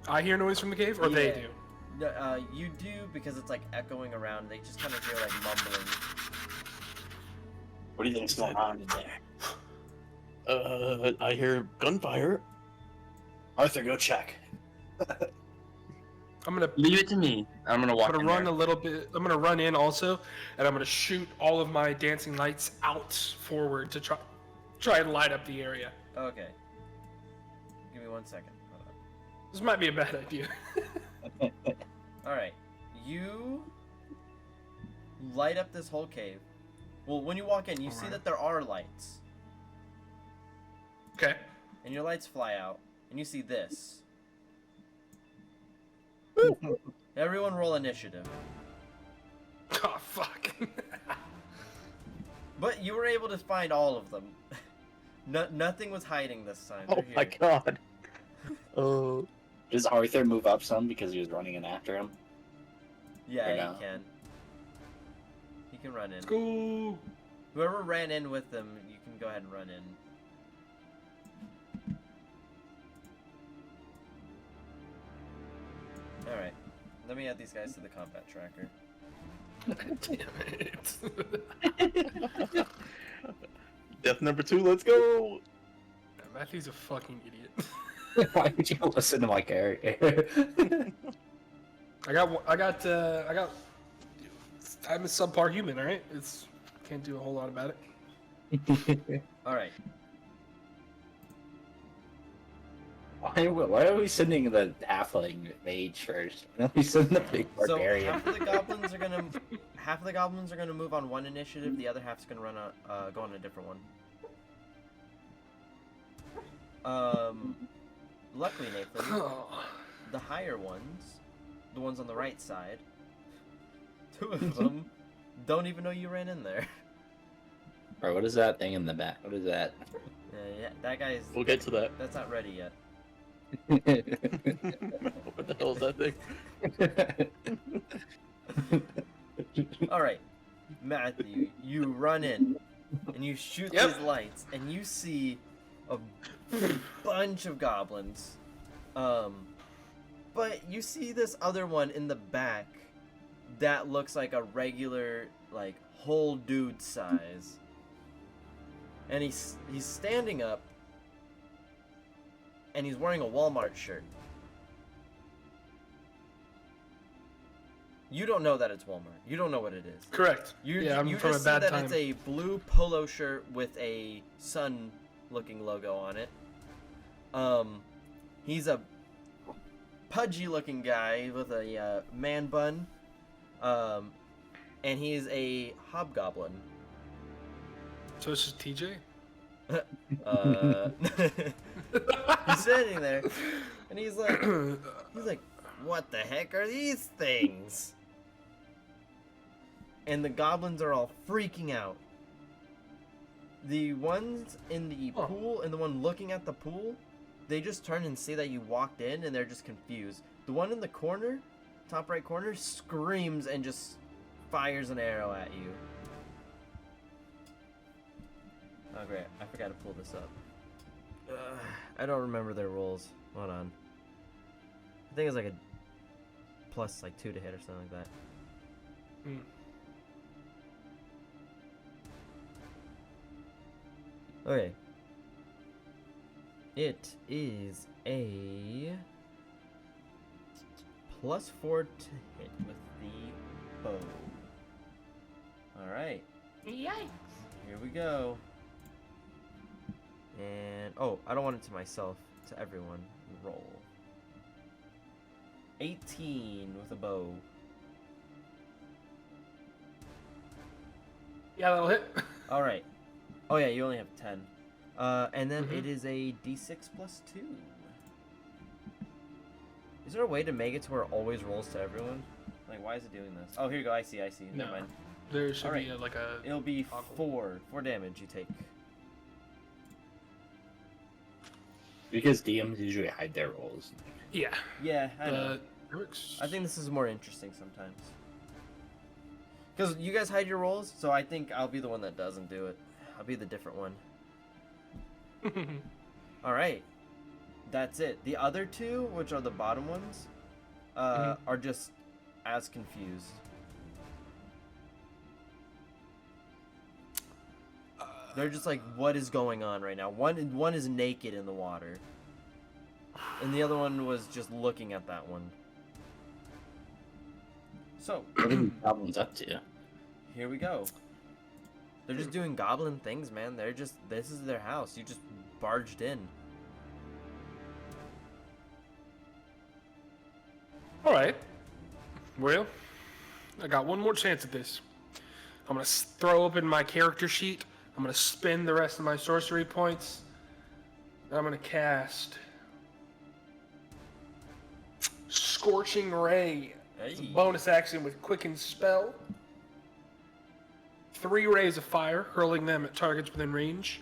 I hear noise from the cave, or they Yeah. do. No, you do because it's like echoing around. They just kind of hear like mumbling. What do you think's going on in there? I hear gunfire. Arthur, go check. I'm gonna Leave it to me. I'm gonna walk in run there. a little bit. I'm gonna run in also, and I'm gonna shoot all of my dancing lights out forward to try and light up the area. Okay. Give me 1 second. Hold on. This might be a bad idea. All right. You light up this whole cave. Well, when you walk in, you see Alright. that there are lights, Okay. and your lights fly out, and you see this. Everyone roll initiative. Oh fuck. But you were able to find all of them. Nothing was hiding this time. Oh They're my here. god. Oh. Does Arthur move up some because he was running in after him? Yeah, Or he no? can. He can run in. Go. Whoever ran in with them, you can go ahead and run in. Alright. Let me add these guys to the combat tracker. Damn it. Death number 2, let's go. Matthew's a fucking idiot. Why would you listen to my character? I got. I'm a subpar human, all right. It's can't do a whole lot about it. Alright. Why are we sending the halfling mage first? Why don't we send the big So barbarian? half of the goblins are gonna move on one initiative, the other half's gonna go on a different one. Luckily, Nathan, the higher ones, the ones on the right side, 2 of them don't even know you ran in there. Bro, what is that thing in the back? What is that? Yeah, that guy's. We'll get to that. That's not ready yet. What the hell is that thing? Alright, Matthew, you run in, and you shoot Yep. these lights, and you see a bunch of goblins. But you see this other one in the back that looks like a regular, like, whole dude size. And he's standing up, and he's wearing a Walmart shirt. You don't know that it's Walmart. You don't know what it is. Correct. You I'm you from just a bad see that time. it's a blue polo shirt with a sun-looking logo on it. He's a pudgy-looking guy with a man bun, and he's a hobgoblin. So it's just TJ. He's sitting there, and he's like, "What the heck are these things?" And the goblins are all freaking out. The ones in the Oh. pool and the one looking at the pool, they just turn and see that you walked in, and they're just confused. The one in the corner, top right corner, screams and just fires an arrow at you. Oh great, I forgot to pull this up. I don't remember their rolls. Hold on. I think it's like a plus like 2 to hit or something like that. Hmm. Okay. It is a +4 to hit with the bow. Alright. Yikes. Here we go. And oh, I don't want it to myself, to everyone. Roll. 18 with a bow. Yeah, that'll hit. Alright. Oh yeah, you only have 10. And then it is a d6 plus 2. Is there a way to make it to where it always rolls to everyone? Like, why is it doing this? Oh, here you go. I see. No. Never mind. There should Alright. be like a. It'll be toggle. 4 damage you take. Because DMs usually hide their rolls. Yeah. Yeah, I know. That works. I think this is more interesting sometimes. Because you guys hide your rolls, so I think I'll be the one that doesn't do it. I'll be the different one. Alright. That's it. The other two, which are the bottom ones, are just as confused. They're just like, what is going on right now? One is naked in the water. And the other one was just looking at that one. So, What are these goblins up to? here we go. They're just doing goblin things, man. They're just, this is their house. You just barged in. Alright. Well, I got one more chance at this. I'm gonna throw open my character sheet. I'm gonna spend the rest of my sorcery points. And I'm gonna cast Scorching Ray. It's a Hey. bonus action with Quicken Spell. 3 rays of fire, hurling them at targets within range.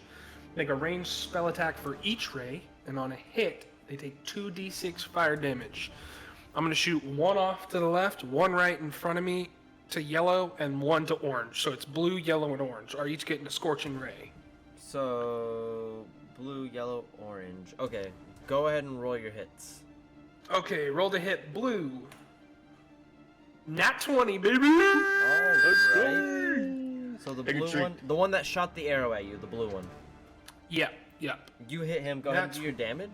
Make a ranged spell attack for each ray, and on a hit, they take 2d6 fire damage. I'm gonna shoot 1 off to the left, 1 right in front of me to yellow, and 1 to orange. So it's blue, yellow, and orange. Are each getting a Scorching Ray. So, blue, yellow, orange. Okay, go ahead and roll your hits. Okay, roll to hit blue. Nat 20, baby! Let's go. So the Take a blue drink. one, the one that shot the arrow at you, the blue one. Yep, yep. You hit him. Go ahead and That's- do your damage.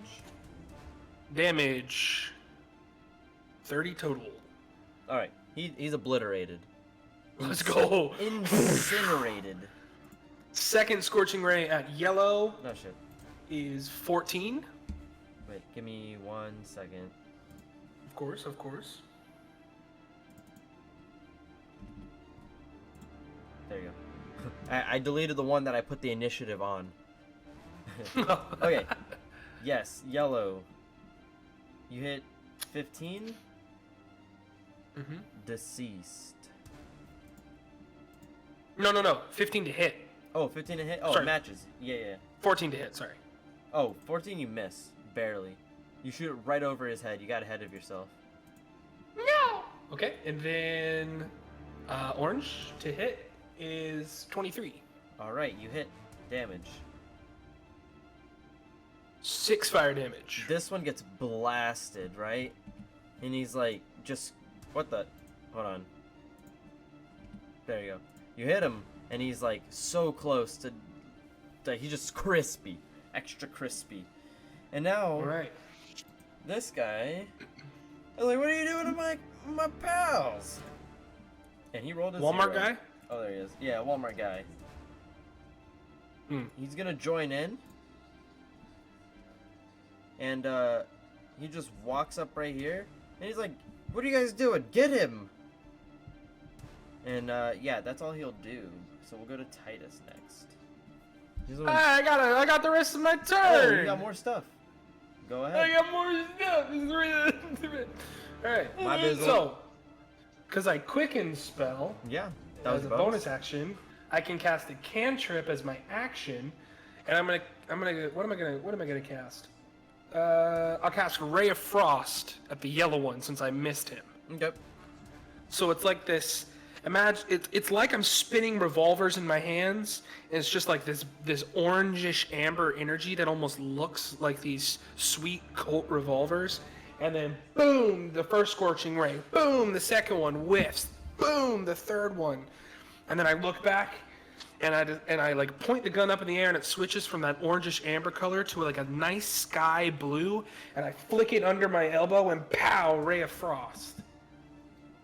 Damage 30 total. All right, he's obliterated. Let's go. Incinerated. Second Scorching Ray at yellow No shit. is 14. Wait, give me 1 second. Of course, of course. There you go. I deleted the one that I put the initiative on. Okay. Yes, yellow. You hit 15. Mm-hmm. Deceased. No. 15 to hit. Oh, 15 to hit? Oh, Sorry. it matches. Yeah. 14 to hit, sorry. Oh, 14 you miss. Barely. You shoot it right over his head. You got ahead of yourself. No! Okay, and then orange to hit is 23. Alright, you hit. Damage. 6 fire damage. This one gets blasted, right? And he's like, just... What the... Hold on. There you go. You hit him, and he's like so close to... He's just crispy. Extra crispy. And now... Alright. This guy... I was like, what are you doing to my pals? And he rolled a Walmart 0. guy? Oh, there he is. Yeah, Walmart guy. Hmm. He's gonna join in. And, he just walks up right here. And he's like, what are you guys doing? Get him! And, yeah, that's all he'll do. So we'll go to Titus next. He's the one- I got the rest of my Oh, turn! you got more stuff. Go I ahead. got more stuff! Alright, My bizzle. so, because I quicken spell, Yeah, that was as a bonus action, I can cast a cantrip as my action, and what am I gonna cast? I'll cast Ray of Frost at the yellow one since I missed him. Okay. So it's like this, imagine it's like I'm spinning revolvers in my hands, and it's just like this orangish amber energy that almost looks like these sweet Colt revolvers. And then boom, the first scorching ray. Boom, the second one whiffs. Boom, the third one. And then I look back, and I like point the gun up in the air, and it switches from that orangish amber color to like a nice sky blue, and I flick it under my elbow, and pow, ray of frost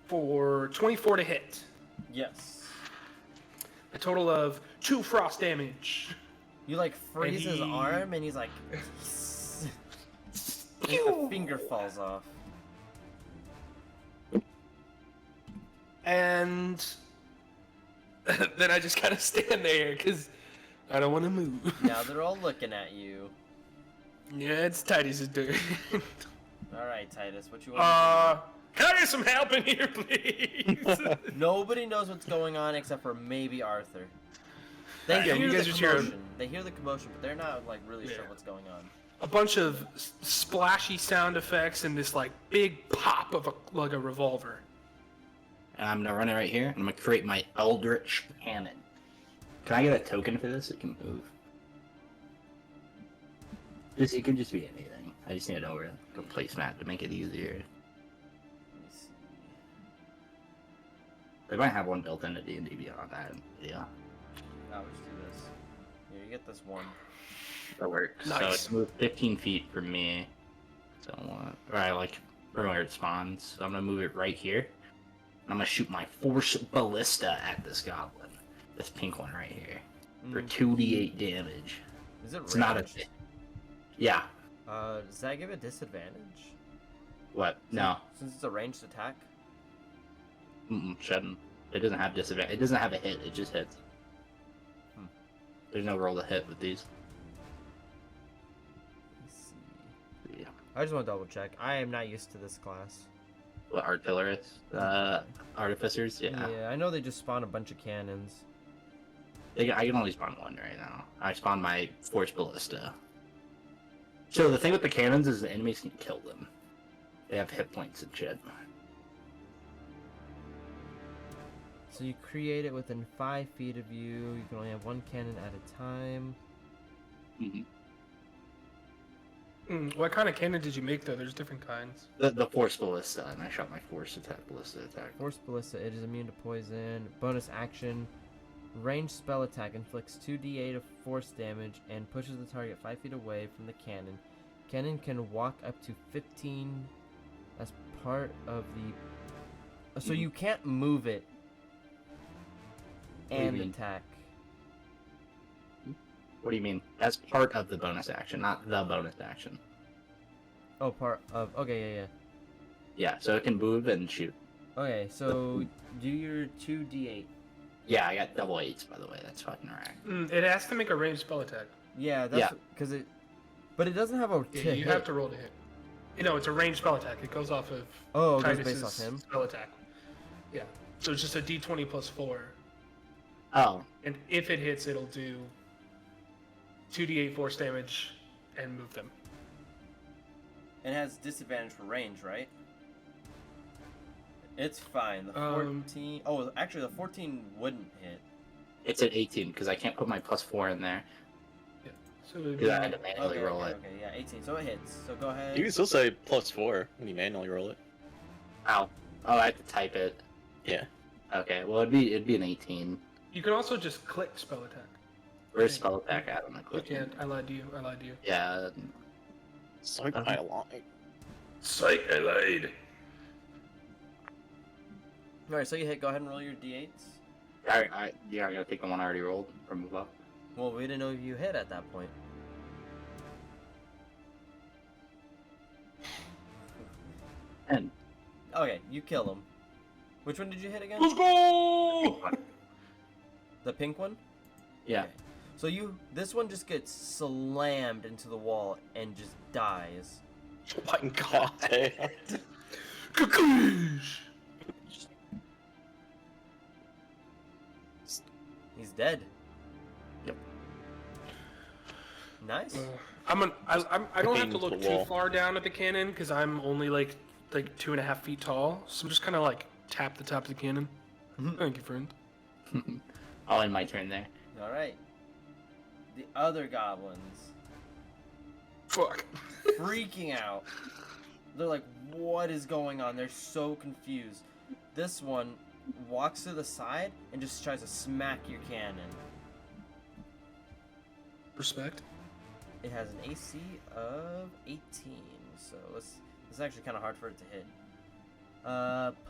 for 24 to hit. Yes. A total of 2 frost damage. You like freeze his arm, and he's like, the finger falls off. And then I just kind of stand there because I don't want to move. Now they're all looking at you. Yeah, it's Titus's turn. All right, Titus, what you want? Can I get some help in here, please? Nobody knows what's going on except for maybe Arthur. They Yeah, hear you guys the are cheering. commotion. They hear the commotion, but they're not like really sure Yeah. what's going on. A bunch of splashy sound effects and this like big pop of a revolver. And I'm gonna run it right here. I'm gonna create my Eldritch Cannon. Can I get a token for this? It can move. It can just be anything. I just need to know where to placemat to make it easier. Let me see. They might have one built into D&D Beyond that. Yeah, Now let's do this. Here, you get this one. that works. So Nice. it's moved 15 feet from me. So right, like from where it spawns. So I'm gonna move it right here. I'm gonna shoot my force ballista at this goblin. This pink one right here. For 2d8 damage. Is it It's not a. ranged? Yeah. Does that give it disadvantage? What? No. Since it's a ranged attack? Shouldn't. It doesn't have disadvantage. It doesn't have a hit. It just hits. Hmm. There's no roll to hit with these. Let's see. Yeah. I just want to double check. I am not used to this class. What, artillerists? Artificers? Yeah. Yeah, I know they just spawn a bunch of cannons. I can only spawn one right now. I spawned my force ballista. So the thing with the cannons is the enemies can kill them. They have hit points and shit. So you create it within 5 feet of you. You can only have one cannon at a time. What kind of cannon did you make though? There's different kinds. The force ballista, and I shot my force attack ballista attack. Force Ballista, it is immune to poison. Bonus action. Ranged spell attack inflicts 2d8 of force damage and pushes the target 5 feet away from the cannon. Cannon can walk up to 15 as part of the... So you can't move it What do you and mean? attack. What do you mean? As part of the bonus action, not the bonus action. Oh, part of... Okay, yeah. Yeah, so it can move and shoot. Okay, so do your 2d8. Yeah, I got double 8s, by the way. That's fucking right. It has to make a ranged spell attack. Yeah, that's... Because it... But it doesn't have a Yeah, you have to roll to hit. You know, it's a ranged spell attack. It goes off of Oh, it goes Titus's based off him? spell attack. Yeah. So it's just a d20 plus 4. Oh, And if it hits, it'll do 2d8 force damage and move them. It has disadvantage for range, right? It's fine. The Um, 14... Oh, actually, the 14 wouldn't hit. it's at 18, because I can't put my plus 4 in there. So it would be, Because I had to manually Okay, roll okay, it. okay, yeah, 18. So it hits. So go ahead. You can still say +4 when you manually roll it. Ow. Oh, I have to type it. Yeah. Okay, well, it'd be an 18. you can also just click spell attack. Where's spell attack at on the You clip? can't. I lied to you. I lied to you. Yeah, Psych, Okay. I lied. Psych, I lied. Alright, so you hit. Go ahead and roll your d8s. I gotta take the one I already rolled or move up. Well, we didn't know if you hit at that point. And Okay, you kill him. Which one did you hit again? Let's go! The pink one? yeah, Okay. So this one just gets slammed into the wall and just dies. Oh my god. Damn. Kakoosh! He's dead. Yep. Nice. I don't have to Against look the too wall. far down at the cannon because I'm only like 2.5 feet tall. So I'm just kind of like tap the top of the cannon. Thank you, friend. I'll end my turn there. All right. The other goblins Fuck. freaking out. They're like, "What is going on?" They're so confused. This one walks to the side and just tries to smack your cannon. Respect. It has an AC of 18, so it's actually kind of hard for it to hit.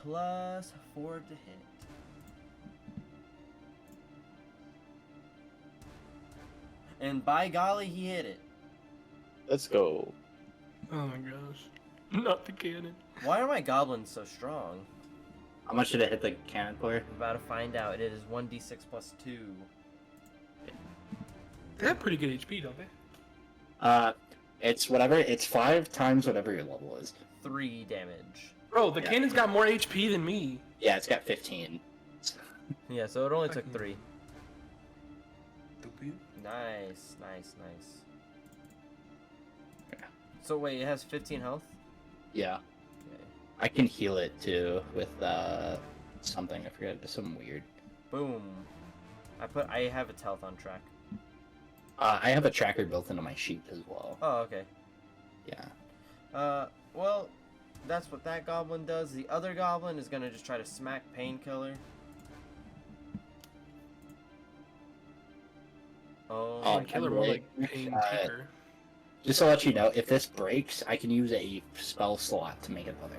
Plus 4 to hit. And by golly, he hit it. Let's go. Oh my gosh. Not the cannon. Why are my goblins so strong? How much did it hit the cannon for? I'm about to find out. It is 1d6 plus 2. They have pretty good HP, don't they? It's whatever. It's 5 times whatever your level is. 3 damage. Bro, the Yeah. cannon's got more HP than me. Yeah, it's got 15. Yeah, so it only took 3. Stupid. Nice, nice, nice. Yeah. So wait, it has 15 health? Yeah. Okay. I can heal it too with something. I forget. It's something weird. Boom. I have its health on track. I have a tracker built into my sheet as well. Oh, okay. Yeah. Well, that's what that goblin does. The other goblin is gonna just try to smack Painkiller. Oh, Oh, Killer more like pain taker. Just to let you know, if this breaks, I can use a spell slot to make another.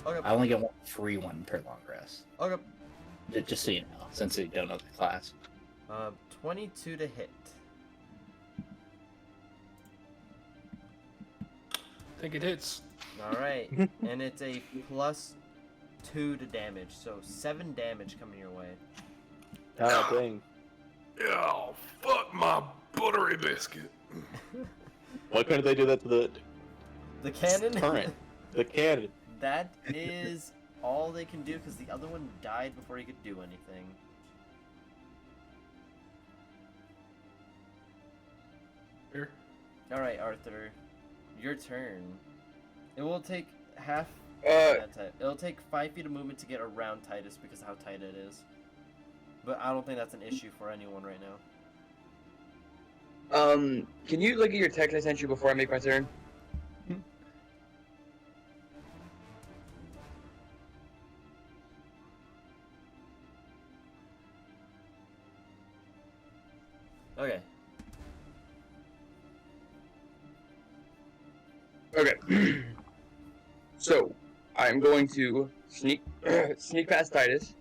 okay. I only get one free one per long rest. Okay. Just so you know, since you don't know the class. 22 to hit. I think it hits. Alright. And it's a plus 2 to damage, so 7 damage coming your way. Ah, dang. Oh, fuck my buttery biscuit. Why couldn't they do that to The cannon? current? The cannon. That is all they can do because the other one died before he could do anything. Here. Alright, Arthur. Your turn. It will take half that time. It'll take 5 feet of movement to get around Titus because of how tight it is. But I don't think that's an issue for anyone right now. Can you look at your text I sent you before I make my turn? Okay. Okay. So, I'm going to sneak sneak past Titus.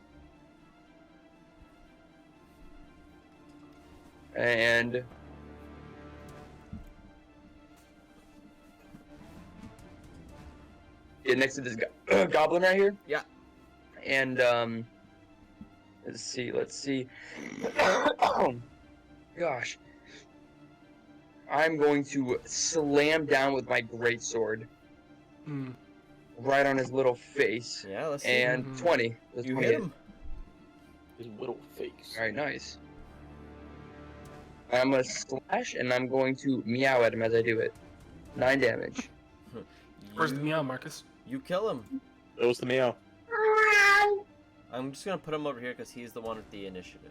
And get next to this goblin right here. Yeah. And let's see. Gosh. I'm going to slam down with my greatsword Hmm. right on his little face. Yeah, let's see. And Mhm. 20. That's You 20 hit him. His little face. Alright, nice. I'm gonna slash and I'm going to meow at him as I do it. 9 damage. Where's the meow, Marcus? You kill him. That was the meow. I'm just gonna put him over here because he's the one with the initiative.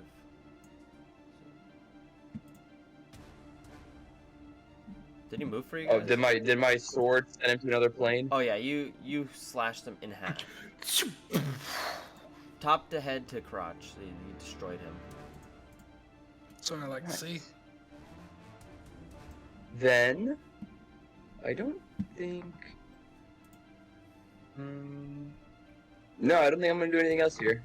Did he move for you Oh, guys? did my sword send him to another plane? Oh yeah, you slashed him in half. Top to head to crotch. So you destroyed him. That's what I like to see. Then I don't think. No, I don't think I'm gonna do anything else here.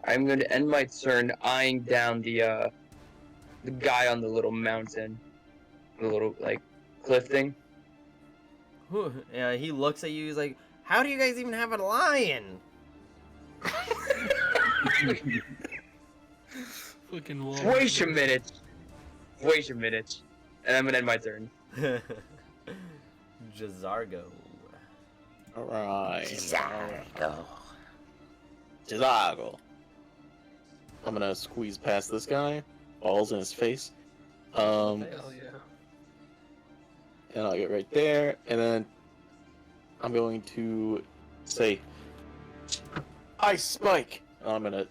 I'm going to end my turn eyeing down the guy on the little mountain, the little like cliff thing. Whew. Yeah, he looks at you. He's like, "How do you guys even have a lion?" Fucking lol. Wait a minute. Wait a minute. And I'm gonna end my turn. Jazargo. Alright. Go. Jazago. I'm gonna squeeze past this guy. Balls in his face. Hell yeah. And I'll get right there. And then I'm going to say, Ice Spike. And I'm gonna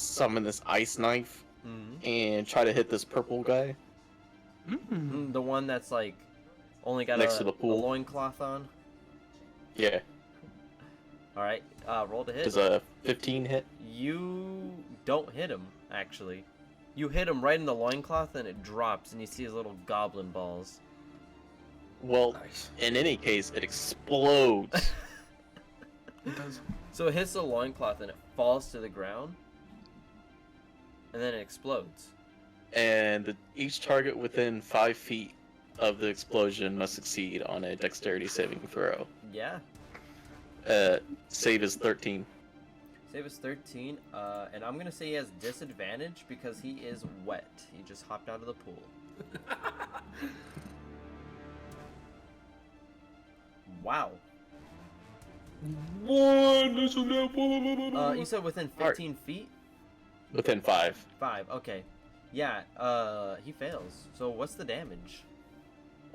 summon this ice knife Mhm. and try to hit this purple guy Mm. The one that's like only got next a, to the a pool. loincloth on. Yeah, All right, roll to hit. does a 15 hit? You don't hit him, actually. You hit him right in the loincloth and it drops and you see his little goblin balls. Well, Nice. in any case, it explodes. It does. So it hits the loincloth and it falls to the ground. And then it explodes. And each target within 5 feet of the explosion must succeed on a dexterity saving throw. Yeah. Save is 13. Save is 13. And I'm going to say he has disadvantage because he is wet. He just hopped out of the pool. Wow. You said within 15 feet? Within 5. 5, okay. Yeah, he fails. So what's the damage?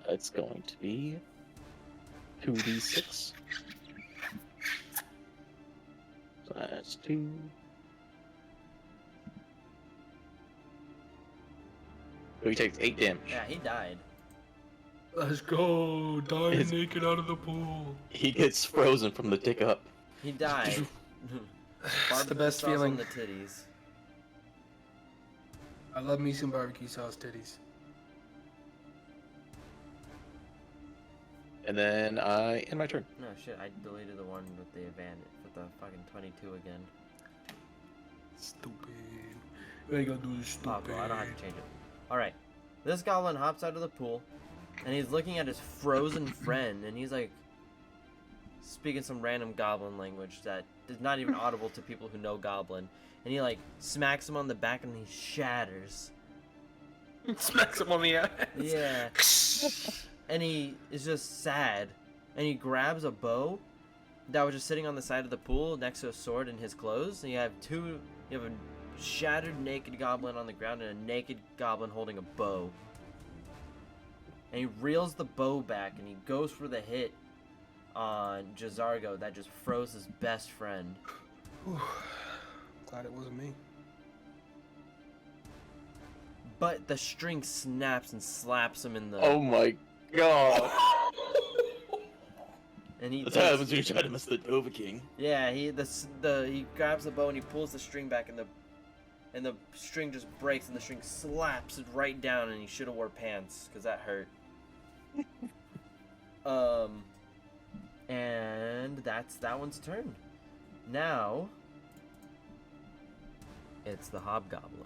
It's going to be 2d6. So that's 2. So he takes 8 damage. Yeah, he died. Let's go. Die His- naked out of the pool. He gets frozen from the dick up. He died. It's the best Sauce feeling. on the titties. I love me some barbecue sauce titties. And then I end my turn. No shit, I deleted the one with the advantage with the fucking 22 again. Stupid. What you gonna do is Oh, stupid. bro, I don't have to change it. Alright. This goblin hops out of the pool and he's looking at his frozen friend and he's like speaking some random goblin language that is not even audible to people who know goblin. And he like smacks him on the back and he shatters. Smacks him on the ass. Yeah. And he is just sad. And he grabs a bow that was just sitting on the side of the pool next to a sword and his clothes. And you have a shattered naked goblin on the ground and a naked goblin holding a bow. And he reels the bow back and he goes for the hit on Jazargo that just froze his best friend. Whew. Glad it wasn't me. But the string snaps and slaps him in the... Oh my god. And he That's does- what happens when you try to miss the Dova King. Yeah, he grabs the bow and he pulls the string back and the string just breaks and the string slaps it right down and he should have wore pants because that hurt. And that's that one's turn. Now it's the hobgoblin.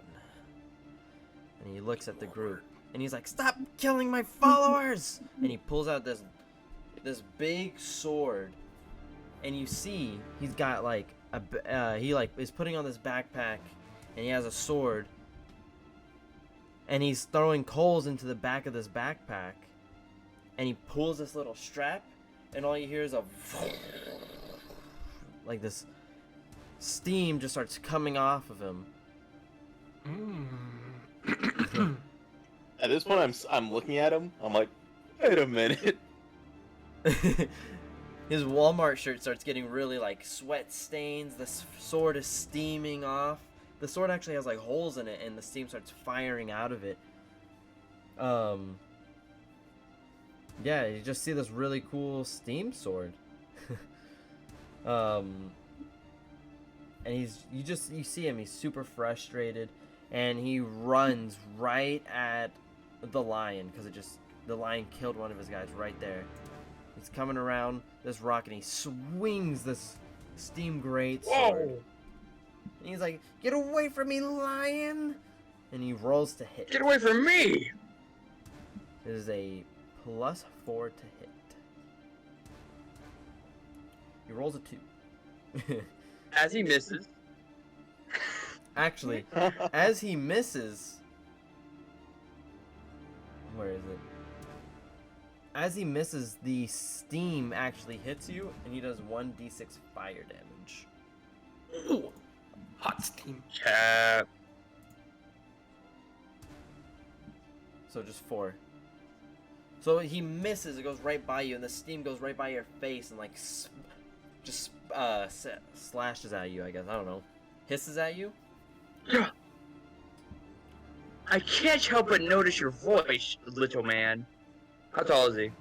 And he looks at the group and he's like, "Stop killing my followers!" And he pulls out this big sword. And you see he's got like he like is putting on this backpack and he has a sword. And he's throwing coals into the back of this backpack. And he pulls this little strap and all you hear is a like this steam just starts coming off of him. At this point, I'm looking at him. I'm like, wait a minute. His Walmart shirt starts getting really like sweat stains. The sword is steaming off. The sword actually has like holes in it, and the steam starts firing out of it. Yeah, you just see this really cool steam sword. And you see him. He's super frustrated, and he runs right at the lion because the lion killed one of his guys right there. He's coming around this rock and he swings this steam great sword. Whoa! And he's like, "Get away from me, lion!" And he rolls to hit. Get away from me! It is a +4 to hit. He rolls a 2. As he misses. Actually, as he misses... Where is it? As he misses, the steam actually hits you, and he does 1d6 fire damage. Ooh, hot steam. Cap. So just 4. So he misses, it goes right by you, and the steam goes right by your face, and like just slashes at you, I guess. I don't know. Hisses at you? I can't help but notice your voice, little man. How tall is he?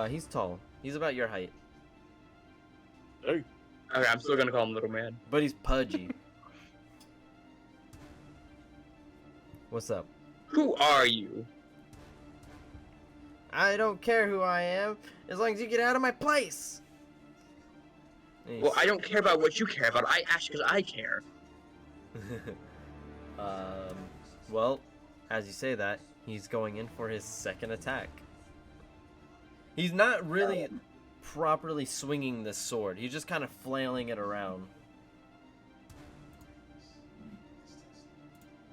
He's tall. He's about your height. Hey. Okay, I'm still gonna call him little man. But he's pudgy. What's up? Who are you? I don't care who I am, as long as you get out of my place. Well, I don't care about what you care about. I ask because I care. Well, as you say that, he's going in for his second attack. He's not really properly swinging this sword. He's just kind of flailing it around.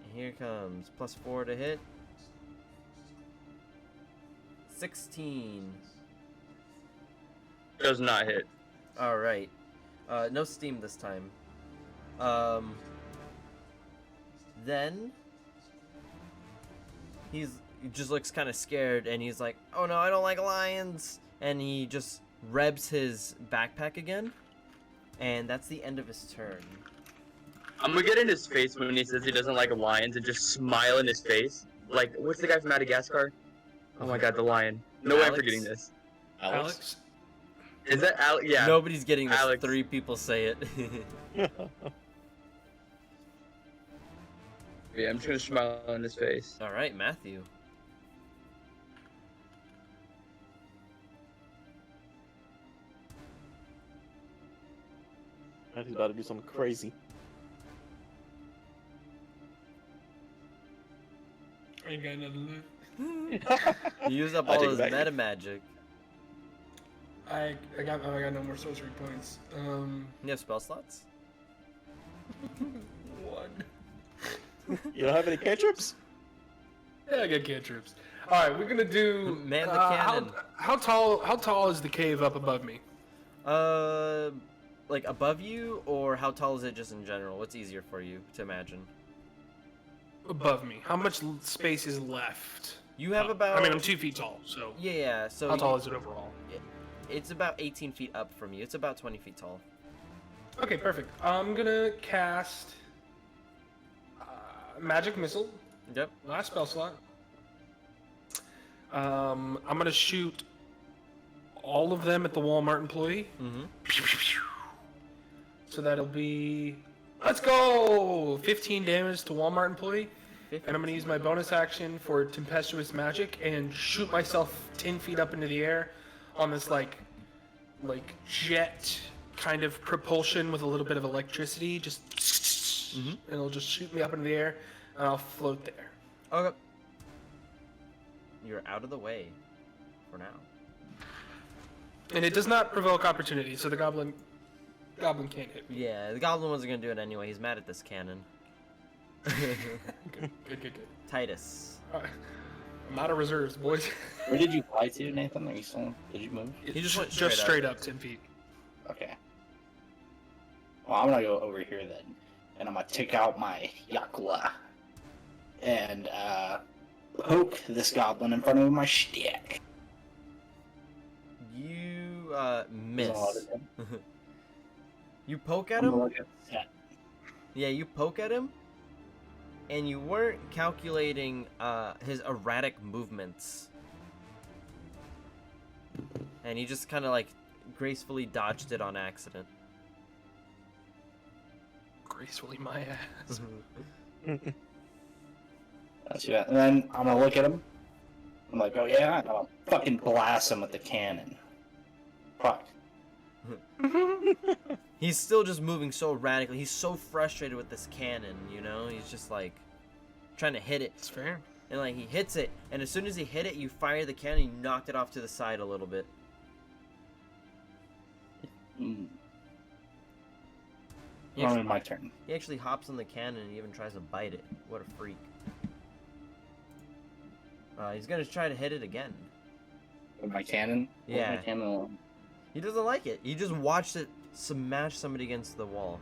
And here comes +4 to hit. 16. Does not hit. All right. No steam this time. Then he just looks kind of scared, and he's like, "Oh no, I don't like lions!" And he just rebs his backpack again, and that's the end of his turn. I'm gonna get in his face when he says he doesn't like lions and just smile in his face. Like, what's the guy from Madagascar? Oh my god, the lion. No way I'm Alex? forgetting this. Alex? Is that Alex? Yeah. Nobody's getting this. Alex. 3 people say it. Yeah, I'm just gonna smile in his face. All right, Matthew. He's about to do something crazy. I ain't got nothing left. He used up I'll all take his it back. meta magic. I got no more sorcery points. You have spell slots? 1. You don't have any cantrips? Yeah, I got cantrips. All right, we're gonna do. Man the cannon. How tall is the cave up above me? Like above you, or how tall is it just in general? What's easier for you to imagine? Above me. How much space is left? You have about. I mean, I'm 2 feet tall, so. Yeah. So How tall is it overall? It's about 18 feet up from you. It's about 20 feet tall. Okay, perfect. I'm gonna cast magic missile. Yep. Last spell slot. I'm gonna shoot all of them at the Walmart employee. Mm-hmm. So that'll be, let's go! 15 damage to Walmart employee. And I'm gonna use my bonus action for tempestuous magic and shoot myself 10 feet up into the air on this like jet kind of propulsion with a little bit of electricity. Just, and it'll just shoot me up into the air, and I'll float there. Okay. You're out of the way for now. And it does not provoke opportunity, so the goblin can't hit me. Yeah, the goblin wasn't gonna do it anyway. He's mad at this cannon. Good. Titus. Alright. I'm out of reserves, boys. Where did you fly to, Nathan? Are you still? Did you move? He just went just straight straight up 10 feet. Okay. Well, I'm gonna go over here then, and I'm gonna take out my yakula and poke this goblin in front of my stick. You miss. There's a lot of them. You poke at I'm gonna him. look at that. Yeah, you poke at him, and you weren't calculating his erratic movements, and he just kind of like gracefully dodged it on accident. Gracefully my ass. That's that. And then I'm gonna look at him. I'm like, oh yeah, I'm gonna fucking blast him with the cannon. Fuck. He's still just moving so erratically. He's so frustrated with this cannon, you know? He's just like trying to hit it. It's fair. And like he hits it, and as soon as he hit it, you fire the cannon, you knocked it off to the side a little bit. Mm. He Only actually, my turn. he actually hops on the cannon and even tries to bite it. What a freak. He's gonna try to hit it again. With my cannon? With Yeah. my cannon. He doesn't like it. He just watched it smash somebody against the wall.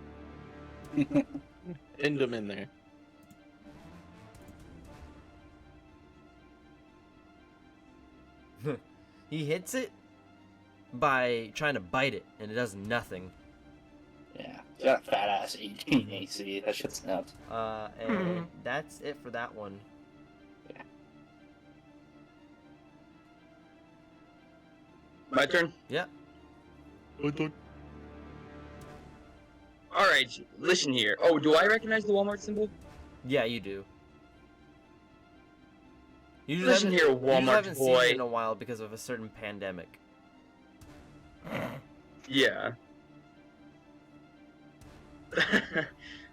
End him in there. He hits it by trying to bite it, and it does nothing. Yeah, it's got a fat ass 18 AC. That shit's nuts. And that's it for that one. Yeah. My turn. Yeah. All right, listen here. Oh, do I recognize the Walmart symbol? Yeah, you do. You just Listen haven't- here, you just Walmart haven't seen boy. it in a while because of a certain pandemic. Yeah.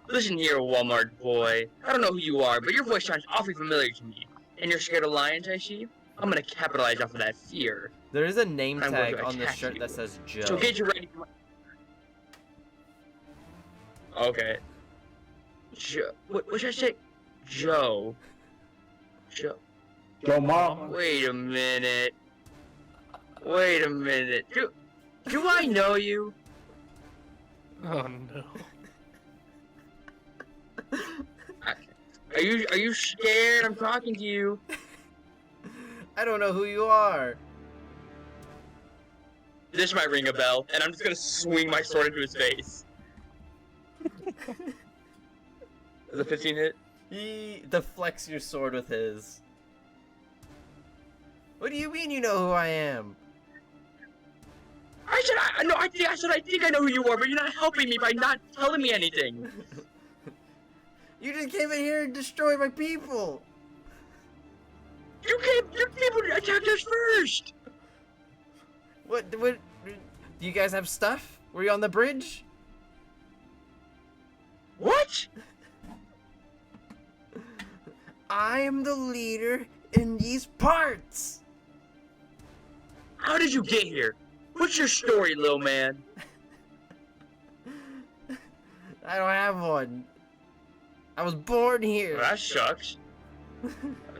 Listen here, Walmart boy. I don't know who you are, but your voice sounds awfully familiar to me. And you're scared of lions, I see? I'm gonna capitalize off of that fear. There is a name I'm going tag to on this attack shirt you. that says Joe. So get you ready. Okay. Joe. What should I say? Joe. Joe. Yo, mom. Wait a minute. Wait a minute. Do I know you? Oh no. Are you scared? I'm talking to you. I don't know who you are. This might ring a bell, and I'm just gonna swing my sword into his face. Is a 15 hit? He deflects your sword with his. What do you mean you know who I am? I think I know who you are, but you're not helping me by not telling me anything. You just came in here and destroyed my people. Your people attacked us first. What? Do you guys have stuff? Were you on the bridge? What? I am the leader in these parts. How did you get here? What's your story, little man? I don't have one. I was born here. Well, that sucks.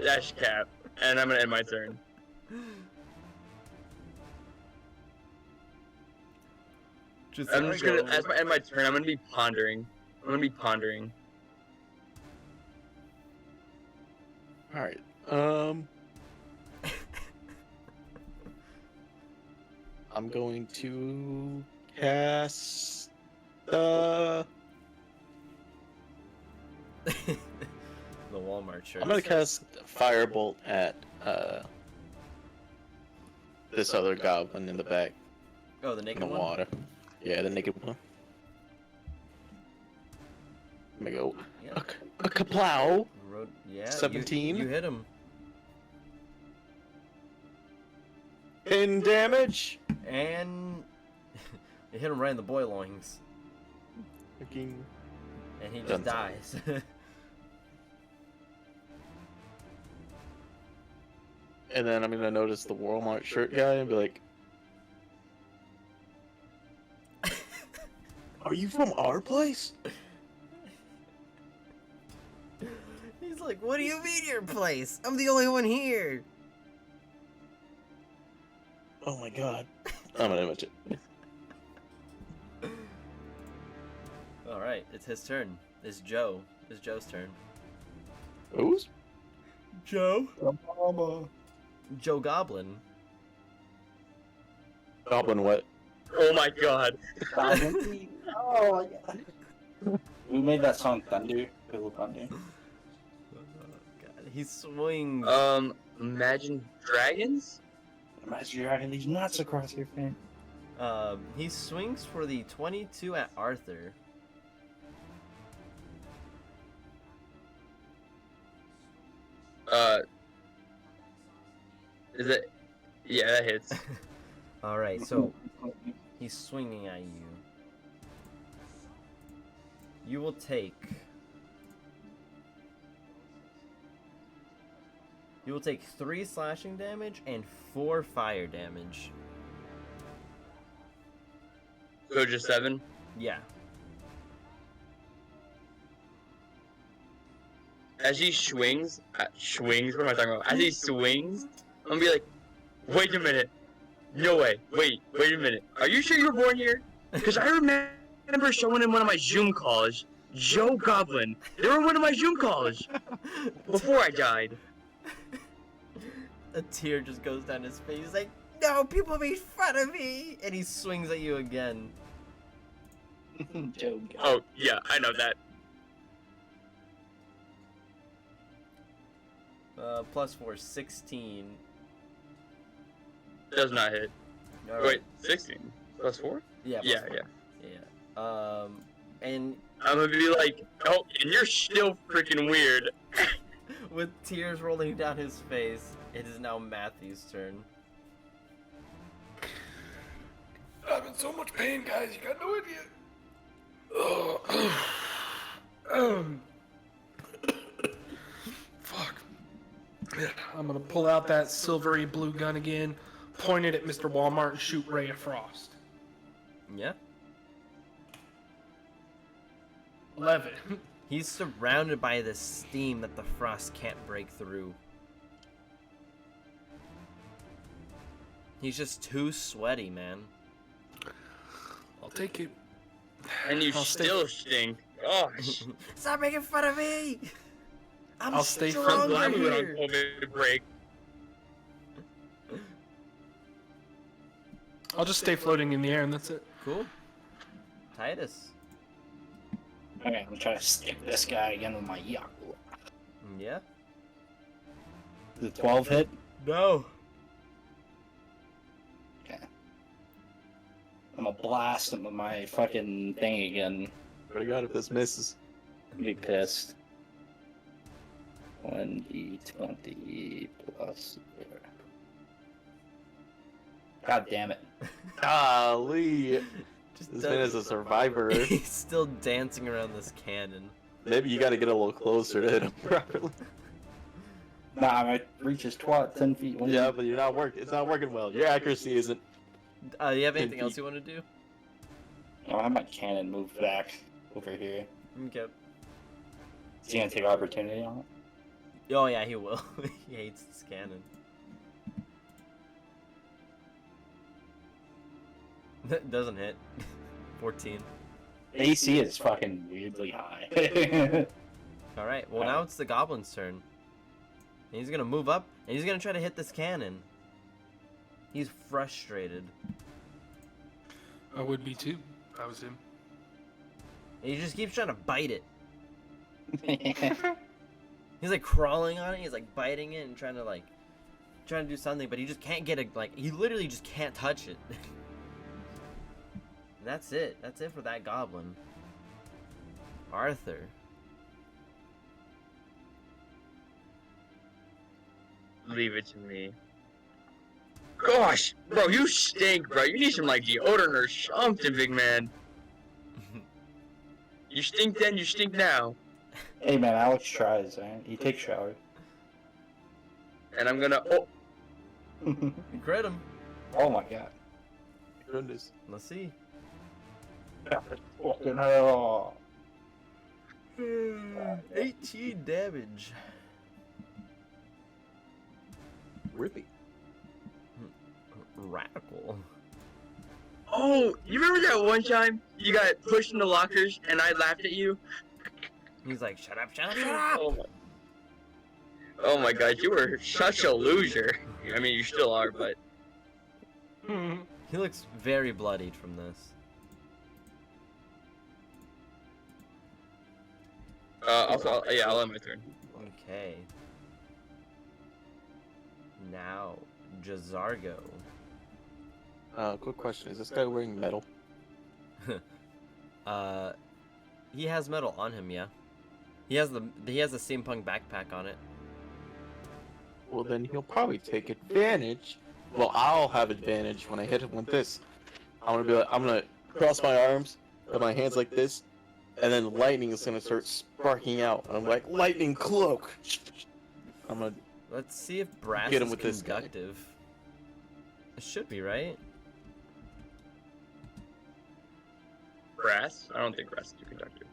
That's cap. And I'm gonna end my turn. I'm just gonna, as I end my turn, I'm gonna be pondering. All right. I'm going to cast. The Walmart shirt. I'm gonna cast Firebolt at this other goblin in the back Oh, the in naked the one. water. Yeah, the naked one. Let me go. Yeah. A kaplow. Yeah. 17? You hit him. In damage. And you hit him right in the boy loins, Fucking. and he just Done. dies. And then I'm gonna notice the Walmart shirt guy and be like, "Are you from our place?" He's like, "What do you mean your place? I'm the only one here." Oh my god. I'm gonna image it. All right, it's his turn. It's Joe. It's Joe's turn. Who's? Joe. Joe Goblin. Goblin what? Oh my god. Oh my god. We made that song Thunder. Little Thunder. God, he swings. Imagine Dragons? Imagine you're having these nuts across your face. He swings for the 22 at Arthur. Is it? Yeah, that hits. All right, so he's swinging at you. You will take. You will take 3 slashing damage and 4 fire damage. So just 7? Yeah. As he swings, what am I talking about? As he swings, I'm gonna be like, wait a minute. No way. Wait a minute. Are you sure you were born here? Because I remember someone in one of my Zoom calls, Joe Goblin. They were in one of my Zoom calls before I died. A tear just goes down his face. He's like, "No, people made fun of me!" And he swings at you again. Joe. Oh, yeah, I know that. +4, 16. Does not hit. All Wait, 16 plus 4? Yeah. Yeah, +4. yeah. Yeah. And I'm gonna be like, oh, and you're still freaking weird. with tears rolling down his face, it is now Matthew's turn. I'm in so much pain, guys. You got no idea. Um. Fuck. Yeah, I'm gonna pull out that silvery blue gun again, point it at Mr. Walmart, and shoot Ray of Frost. Yeah. 11. He's surrounded by this steam that the frost can't break through. He's just too sweaty, man. I'll take it. And you I'll stay- still stink. Gosh. Stop making fun of me! I'll stay I'm stronger glad we went on here. COVID break. I'll just stay floating in the air, and that's it. Cool. Titus. Okay, I'm gonna try to stick this guy again with my Yaku. Yeah. The 12 hit? No. Okay. I'm gonna blast him with my fucking thing again. What do you got if this misses? Be pissed. 1d20 plus 0. God damn it. Golly. Just This man is a survivor. He's still dancing around this cannon. Maybe you gotta get a little closer to hit him properly. Nah, my reach is 10 feet. Yeah, but you're not working. It's not working well. Your accuracy isn't. You have anything else you want to do? I'll have my cannon move back over here. Okay. Is he gonna take opportunity on it? Oh yeah, he will. He hates this cannon. Doesn't hit. 14. AC is fucking weirdly high. Alright, well now it's the goblin's turn. And he's gonna move up, and he's gonna try to hit this cannon. He's frustrated. I would be too. If I was him. And he just keeps trying to bite it. He's like crawling on it, he's like biting it and trying to do something, but he just can't get it, he literally just can't touch it. And that's it. That's it for that goblin. Arthur. Leave it to me. Gosh, bro, you stink, bro. You need some like deodorant or something, big man. You stink then, you stink now. Hey man, Alex tries, man. He takes showers. And I'm gonna. Oh, You crit him. Oh my god. Goodness. Let's see. Fucking hell. 18 damage. Rippy. Radical. oh, you remember that one time you got pushed in the lockers and I laughed at you? He's like, shut up, shut up, shut up! Oh my god, you were such a loser. I mean, you still are, but. He looks very bloodied from this. I'll end my turn. Okay. Now, Jazargo. Quick question. Is this guy wearing metal? He has metal on him, yeah. He has the steampunk backpack on it. Well, then he'll probably take advantage. Well, I'll have advantage when I hit him with this. I'm gonna cross my arms, put my hands like this, and then lightning is gonna start sparking out. I'm like, lightning cloak. I'm gonna. Let's see if brass Get him is with this guy. conductive. It should be, right? Brass? I don't think brass is too conductive.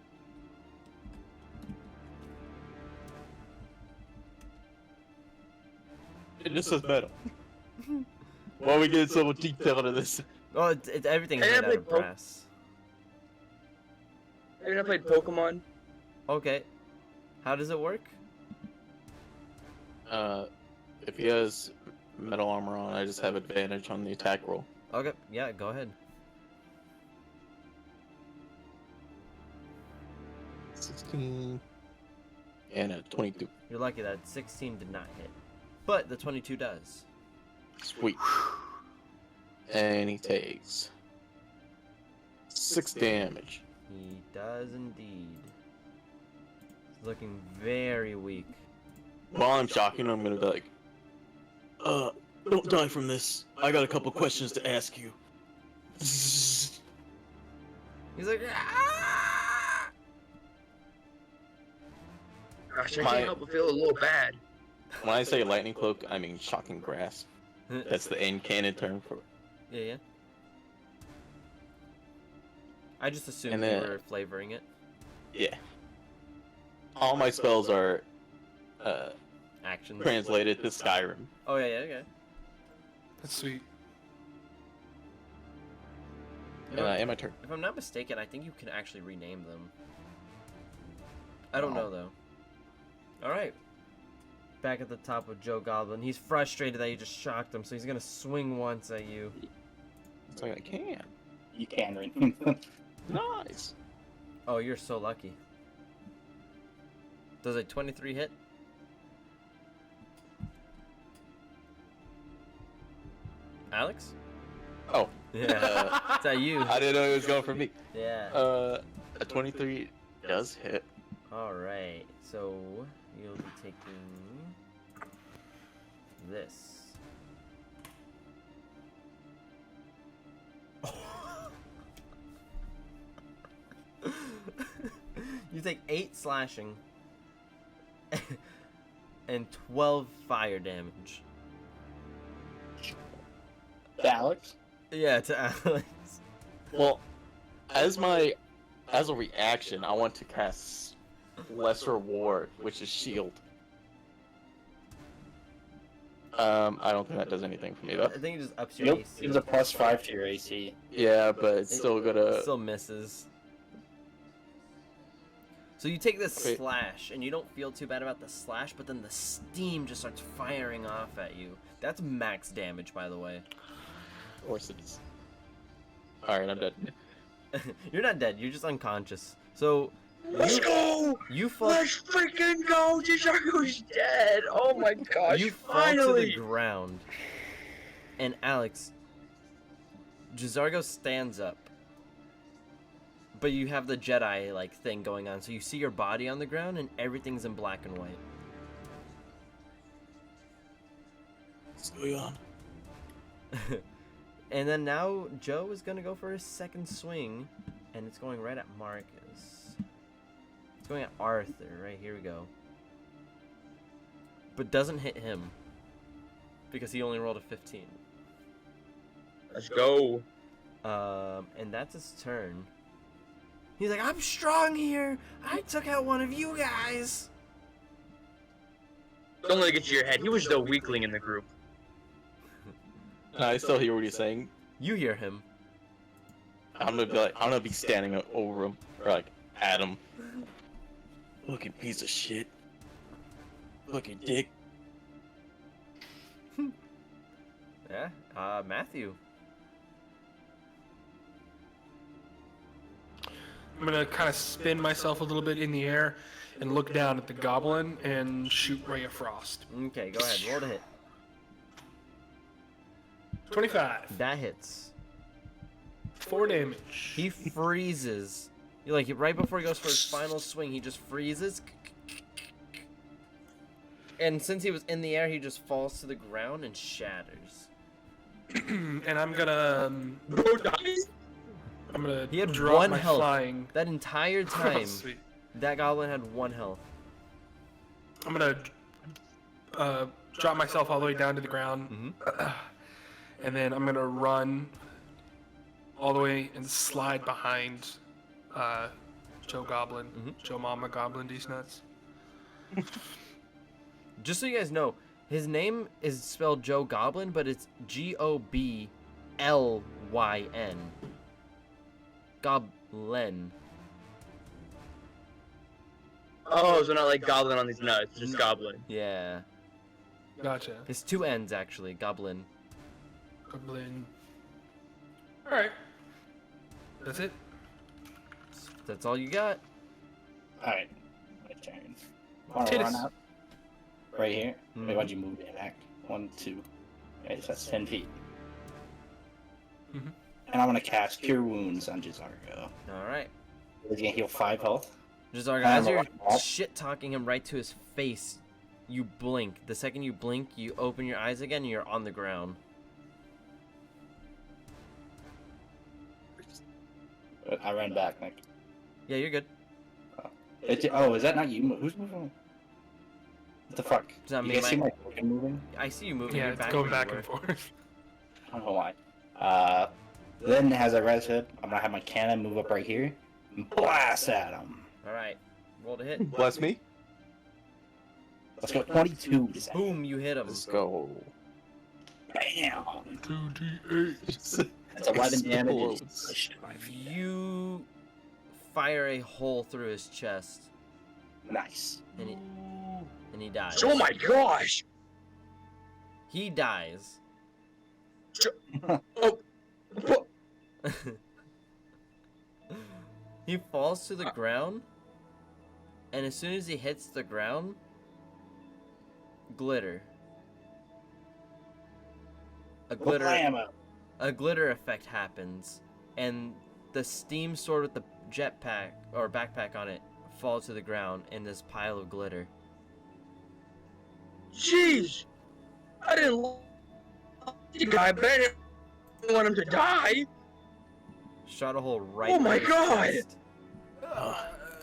This is metal. Why are we getting so much detail into this? Oh, everything's Hey, made I out played of brass. Have you not played Pokemon? Okay. How does it work? If he has metal armor on, I just have advantage on the attack roll. Okay, yeah, go ahead. 16 and a 22. You're lucky that 16 did not hit. But the 22 does. Sweet. And he takes 6 damage. He does indeed. He's looking very weak. While I'm shocking, I'm gonna be like, don't die from this. I got a couple questions to ask you. He's like, ah! Gosh, I My- can't help but feel a little bad. When I say lightning cloak, I mean shocking grasp. That's the end canon term for it. Yeah, yeah. I just assumed And you then- were flavoring it. Yeah. All my spells are Actions. translated to Skyrim. Oh, yeah, yeah, okay. That's sweet. In my turn. If I'm not mistaken, I think you can actually rename them. I don't know, though. Alright. Back at the top of Joe Goblin. He's frustrated that you just shocked him, so he's gonna swing once at you. It's like I can. You can rename them. Nice. Oh, you're so lucky. Does a 23 hit? Alex? Oh. Yeah. Is that you? I didn't know it was going for me. Yeah. A 23 does hit. Alright, so you'll be taking this. You take 8 slashing and 12 fire damage. Alex? Yeah, to Alex. Well, as a reaction, I want to cast Lesser Ward, which is Shield. I don't think that does anything for me though. I think it just ups your Yep. AC. Gives a +5 to your AC. Yeah, but it's still gonna. Still misses. So you take this Okay. slash, and you don't feel too bad about the slash, but then the steam just starts firing off at you. That's max damage, by the way. Of course it is. All right, I'm dead. You're not dead. You're just unconscious. So Let's go! you fall. Let's freaking go! Jishargo's dead! Oh my gosh, You fall to the finally! ground, and Alex, Jizargo stands up, but you have the Jedi like thing going on, so you see your body on the ground, and everything's in black and white. What's going on? And then now Joe is gonna go for his second swing, and it's going right at Marcus. It's going at Arthur. Right, here we go. But doesn't hit him because he only rolled a 15. Let's go! And that's his turn. He's like, I'm strong here. I took out one of you guys. Don't let it get to your head. He was the weakling in the group. No, I still hear what he's saying. You hear him. I'm gonna be standing over him, or like at him. Fucking piece of shit. Fucking dick. Yeah. Matthew. I'm gonna kind of spin myself a little bit in the air and look down at the goblin and shoot Ray of Frost. Okay, go ahead. Roll to hit. 25. That hits. 4 damage. He freezes. Like right before he goes for his final swing, he just freezes. And since he was in the air, he just falls to the ground and shatters. And I'm gonna Bro dies? He had drop 1 my health. flying. That entire time, Sweet. that goblin had 1 health. I'm gonna drop myself all the way down to the ground, Mm-hmm. and then I'm gonna run all the way and slide behind Joe Goblin, Joe Mama Goblin, these nuts. Just so you guys know, his name is spelled Joe Goblin, but it's Goblyn. Goblin. Oh, so not like goblin on these nuts, just goblin. Yeah. Gotcha. His 2 N's actually, Goblin. Goblin. All right. That's it. That's all you got. Alright, my turn. Wanna run out? Right here? Mhm. Wait, why'd you move it back? 1, 2. Okay, so that's 10 feet. Mhm. And I'm gonna cast Cure Wounds on Jizargo. All right. He's gonna heal 5 health. Jizargo, I as don't know you're what- shit-talking him right to his face, you blink. The second you blink, you open your eyes again, and you're on the ground. I ran back, Nick. Yeah, you're good. Oh, is that not you? Who's moving? What the fuck? Does that You mean guys see my token moving? I see you moving. Yeah, You're it's back going where you back were. and forth. I don't know why. Then as I res it, I'm gonna have my cannon move up right here and blast at him. All right. Roll to hit. Bless me. Let's go 22. Is that- Boom! You hit him. Let's go. Bam! 2d8. That's 11 damage. and Close. he's pushed 5 feet. You fire a hole through his chest, Nice. and he dies. Oh my gosh! He dies. Oh, wha- He falls to the ground, and as soon as he hits the ground, glitter. Blammo. A glitter effect happens, and the steam sword with the jetpack or backpack on it falls to the ground in this pile of glitter. jeez! I didn't like the guy, but I didn't want him to die. Shot a hole right. Oh my through his God! chest.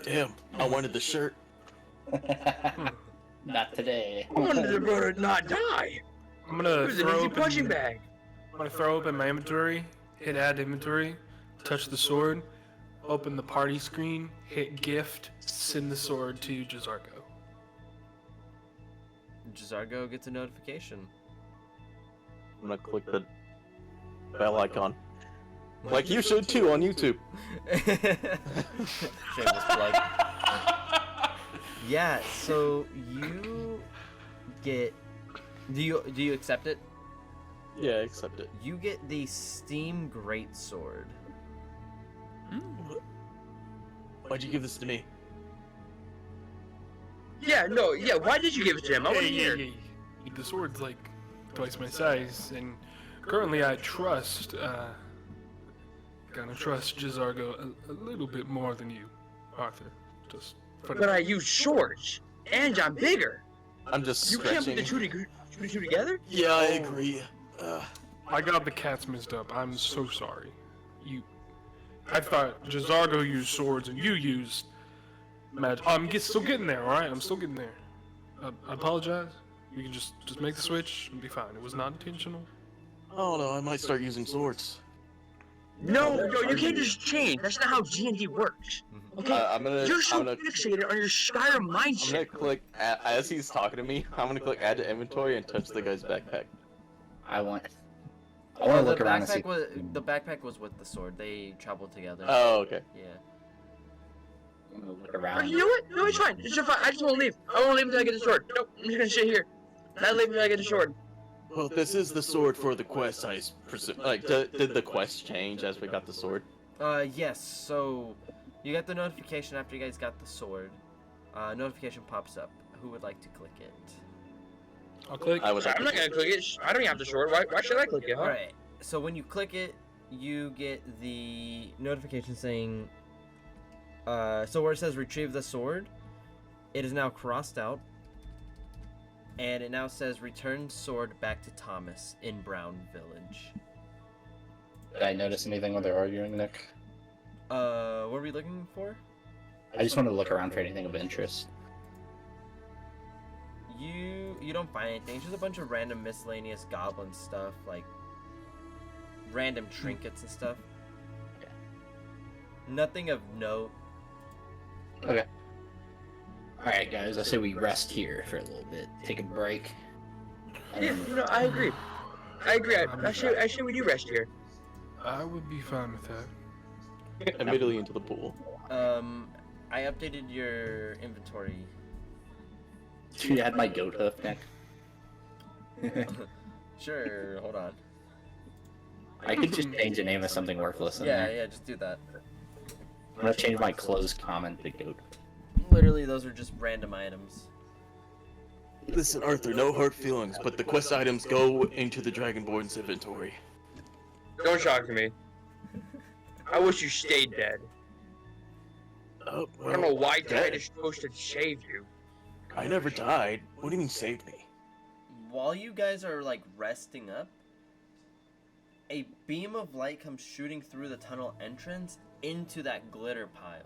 Damn, I wanted the shirt. Not today. I wanted the brother to not die. I'm It gonna was an throw easy open. punching bag. I'm gonna throw open my inventory, hit add inventory, touch the sword, open the party screen, hit gift, send the sword to Jizargo. Jizargo gets a notification. I'm gonna click the bell icon. Like you should too on YouTube. Shameless plug. Yeah, so you get. Do you accept it? Yeah, accept it. You get the Steam Greatsword. Why'd you give this to me? Yeah, no, yeah. Why did you give it to him? I want to hear. The sword's like twice my size, and currently I trust, gonna trust Jizargo a little bit more than you, Arthur. Just for But I use shorts, and I'm bigger. I'm just You can't put the stretching. two together. Yeah, I agree. I got the cats mixed up. I'm so sorry. I thought Jizargo used swords and you used magic. I'm still getting there, all right? I'm still getting there. I apologize. We can just make the switch and be fine. It was not intentional. Oh no, I might start using swords. No, you can't just change. That's not how D&D works. Okay? I'm gonna You're so I'm gonna fixated on your Skyrim I'm gonna mindset. click as he's talking to me. I'm gonna click add to inventory and touch the guy's backpack. I want to look around and see. The backpack was with the sword. They traveled together. Oh, okay. Yeah. I'm gonna look Oh, around. you know what? No, it's fine. It's fine. I just want to leave. I want to leave until I get the sword. Nope, I'm just gonna sit here. Not leave until I get the sword. Well, this is the sword for the quest, I presume. Like, did the quest change as we got the sword? Yes. So, you got the notification after you guys got the sword. Notification pops up. Who would like to click it? I'll click. I was. I'm not gonna click it. I don't even have the sword. Why should I click it, huh? All right. So when you click it, you get the notification saying. So where it says retrieve the sword, it is now crossed out. And it now says return sword back to Thomas in Brown Village. Did I notice anything when they're arguing, Nick? What are we looking for? I just want to look around for anything of interest. You don't find anything. It's just a bunch of random miscellaneous goblin stuff, like random trinkets and stuff. Okay. Nothing of note. Okay. Alright, guys, I say we rest here for a little bit. Take a break. Yeah, I agree. I agree. I say we do rest here. I would be fine with that. Immediately into the pool. I updated your inventory. You had my goat hoof, Nick. Sure, hold on. I could just change the name of something worthless in Yeah, there. yeah, just do that. I'm gonna change my closed comment to goat. Literally, those are just random items. Listen, Arthur, no hard feelings, but the quest items go into the Dragonborn's inventory. Don't shock me. I wish you stayed dead. Oh, I don't know why dead. Tide is supposed to save you. I never died. What do you mean saved me? While you guys are like resting up, a beam of light comes shooting through the tunnel entrance into that glitter pile.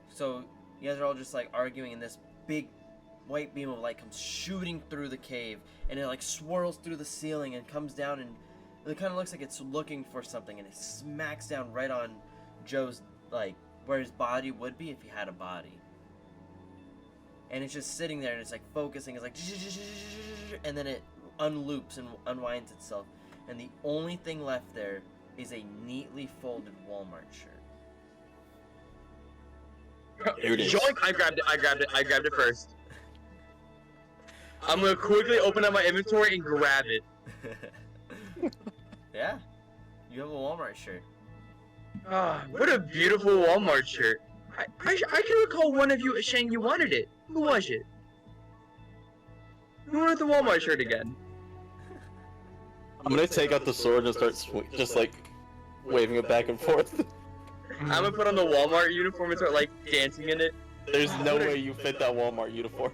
So you guys are all just like arguing, and this big white beam of light comes shooting through the cave, and it like swirls through the ceiling and comes down, and it kind of looks like it's looking for something, and it smacks down right on Joe's, like, where his body would be if he had a body. And it's just sitting there, and it's like focusing. It's like, and then it unloops and unwinds itself, and the only thing left there is a neatly folded Walmart shirt. Here it is. Joink! I grabbed it first. I'm gonna quickly open up my inventory and grab it. Yeah, you have a Walmart shirt. Ah, what a beautiful Walmart shirt. I can recall one of you saying you wanted it. Who was it? Who wanted the Walmart shirt again? I'm gonna take out the sword and start just like waving it back and forth. I'm gonna put on the Walmart uniform and start like dancing in it. There's no way you fit that Walmart uniform.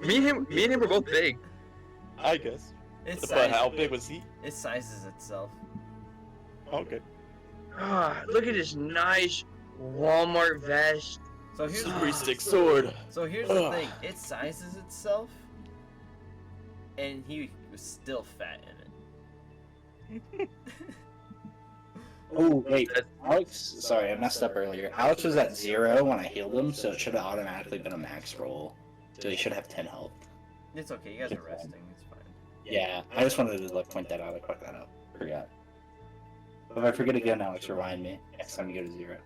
Me and him were both big. I guess. It's But how big was he? It sizes itself. Okay. Ah, look at this nice Walmart vest. So here's Three stick sword. So here's the Ugh. thing. It sizes itself, and he was still fat in it. Oh, wait. Alex, sorry, I messed up earlier. Alex was at 0 when I healed him, so it should have automatically been a max roll. So he should have 10 health. It's okay. You guys are resting. It's fine. Yeah, I just wanted to like point that out. I fucked that up. Forgot. If I forget again, Alex, remind me next time you go to 0.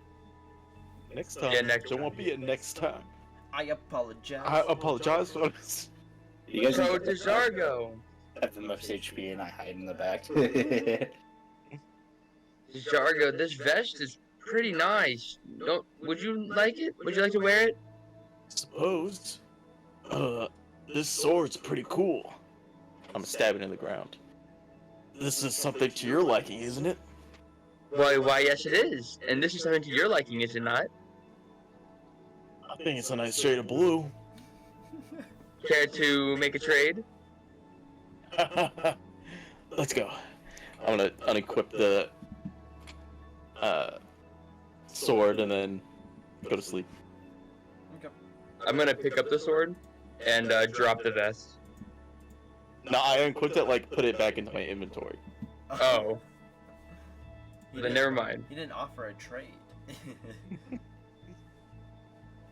Next time. Yeah, next There won't be a next time. I apologize. I apologize for this. You guys So to Zargo. have the most HP and I hide in the back. Zargo, this vest is pretty nice. Would you like it? Would you like to wear it? Suppose. This sword's pretty cool. I'm stabbing in the ground. This is something to your liking, isn't it? Why, yes it is. And this is something to your liking, is it not? I think it's a nice shade of blue. Care to make a trade? Let's go. I'm gonna unequip the sword and then go to sleep. Okay. I'm gonna pick up the sword and drop the vest. No, I unequipped it, like put it back into my inventory. Oh, He then didn't- never mind. He didn't offer a trade.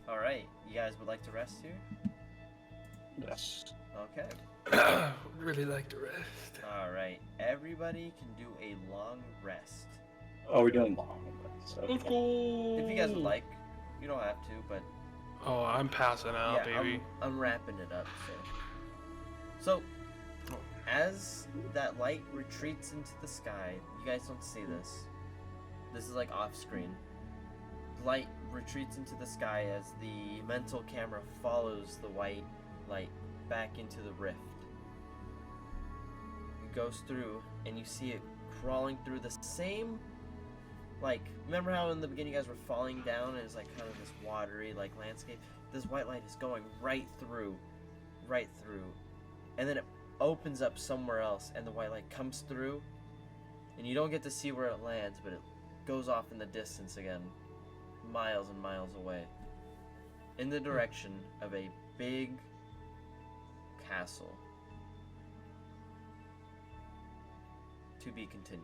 All right. You guys would like to rest here? Yes. Okay. Really like to rest. All right. Everybody can do a long rest. Oh, we're doing long. So. If you guys would like, you don't have to, but Oh, I'm passing out, yeah, baby. I'm wrapping it up. So, as that light retreats into the sky, you guys don't see this. This is like off screen. Light retreats into the sky as the mental camera follows the white light back into the rift. It goes through, and you see it crawling through the same. Like, remember how in the beginning you guys were falling down and it's like kind of this watery like landscape? This white light is going right through. And then it opens up somewhere else and the white light comes through and you don't get to see where it lands, but it goes off in the distance again, miles and miles away, in the direction of a big castle. To be continued.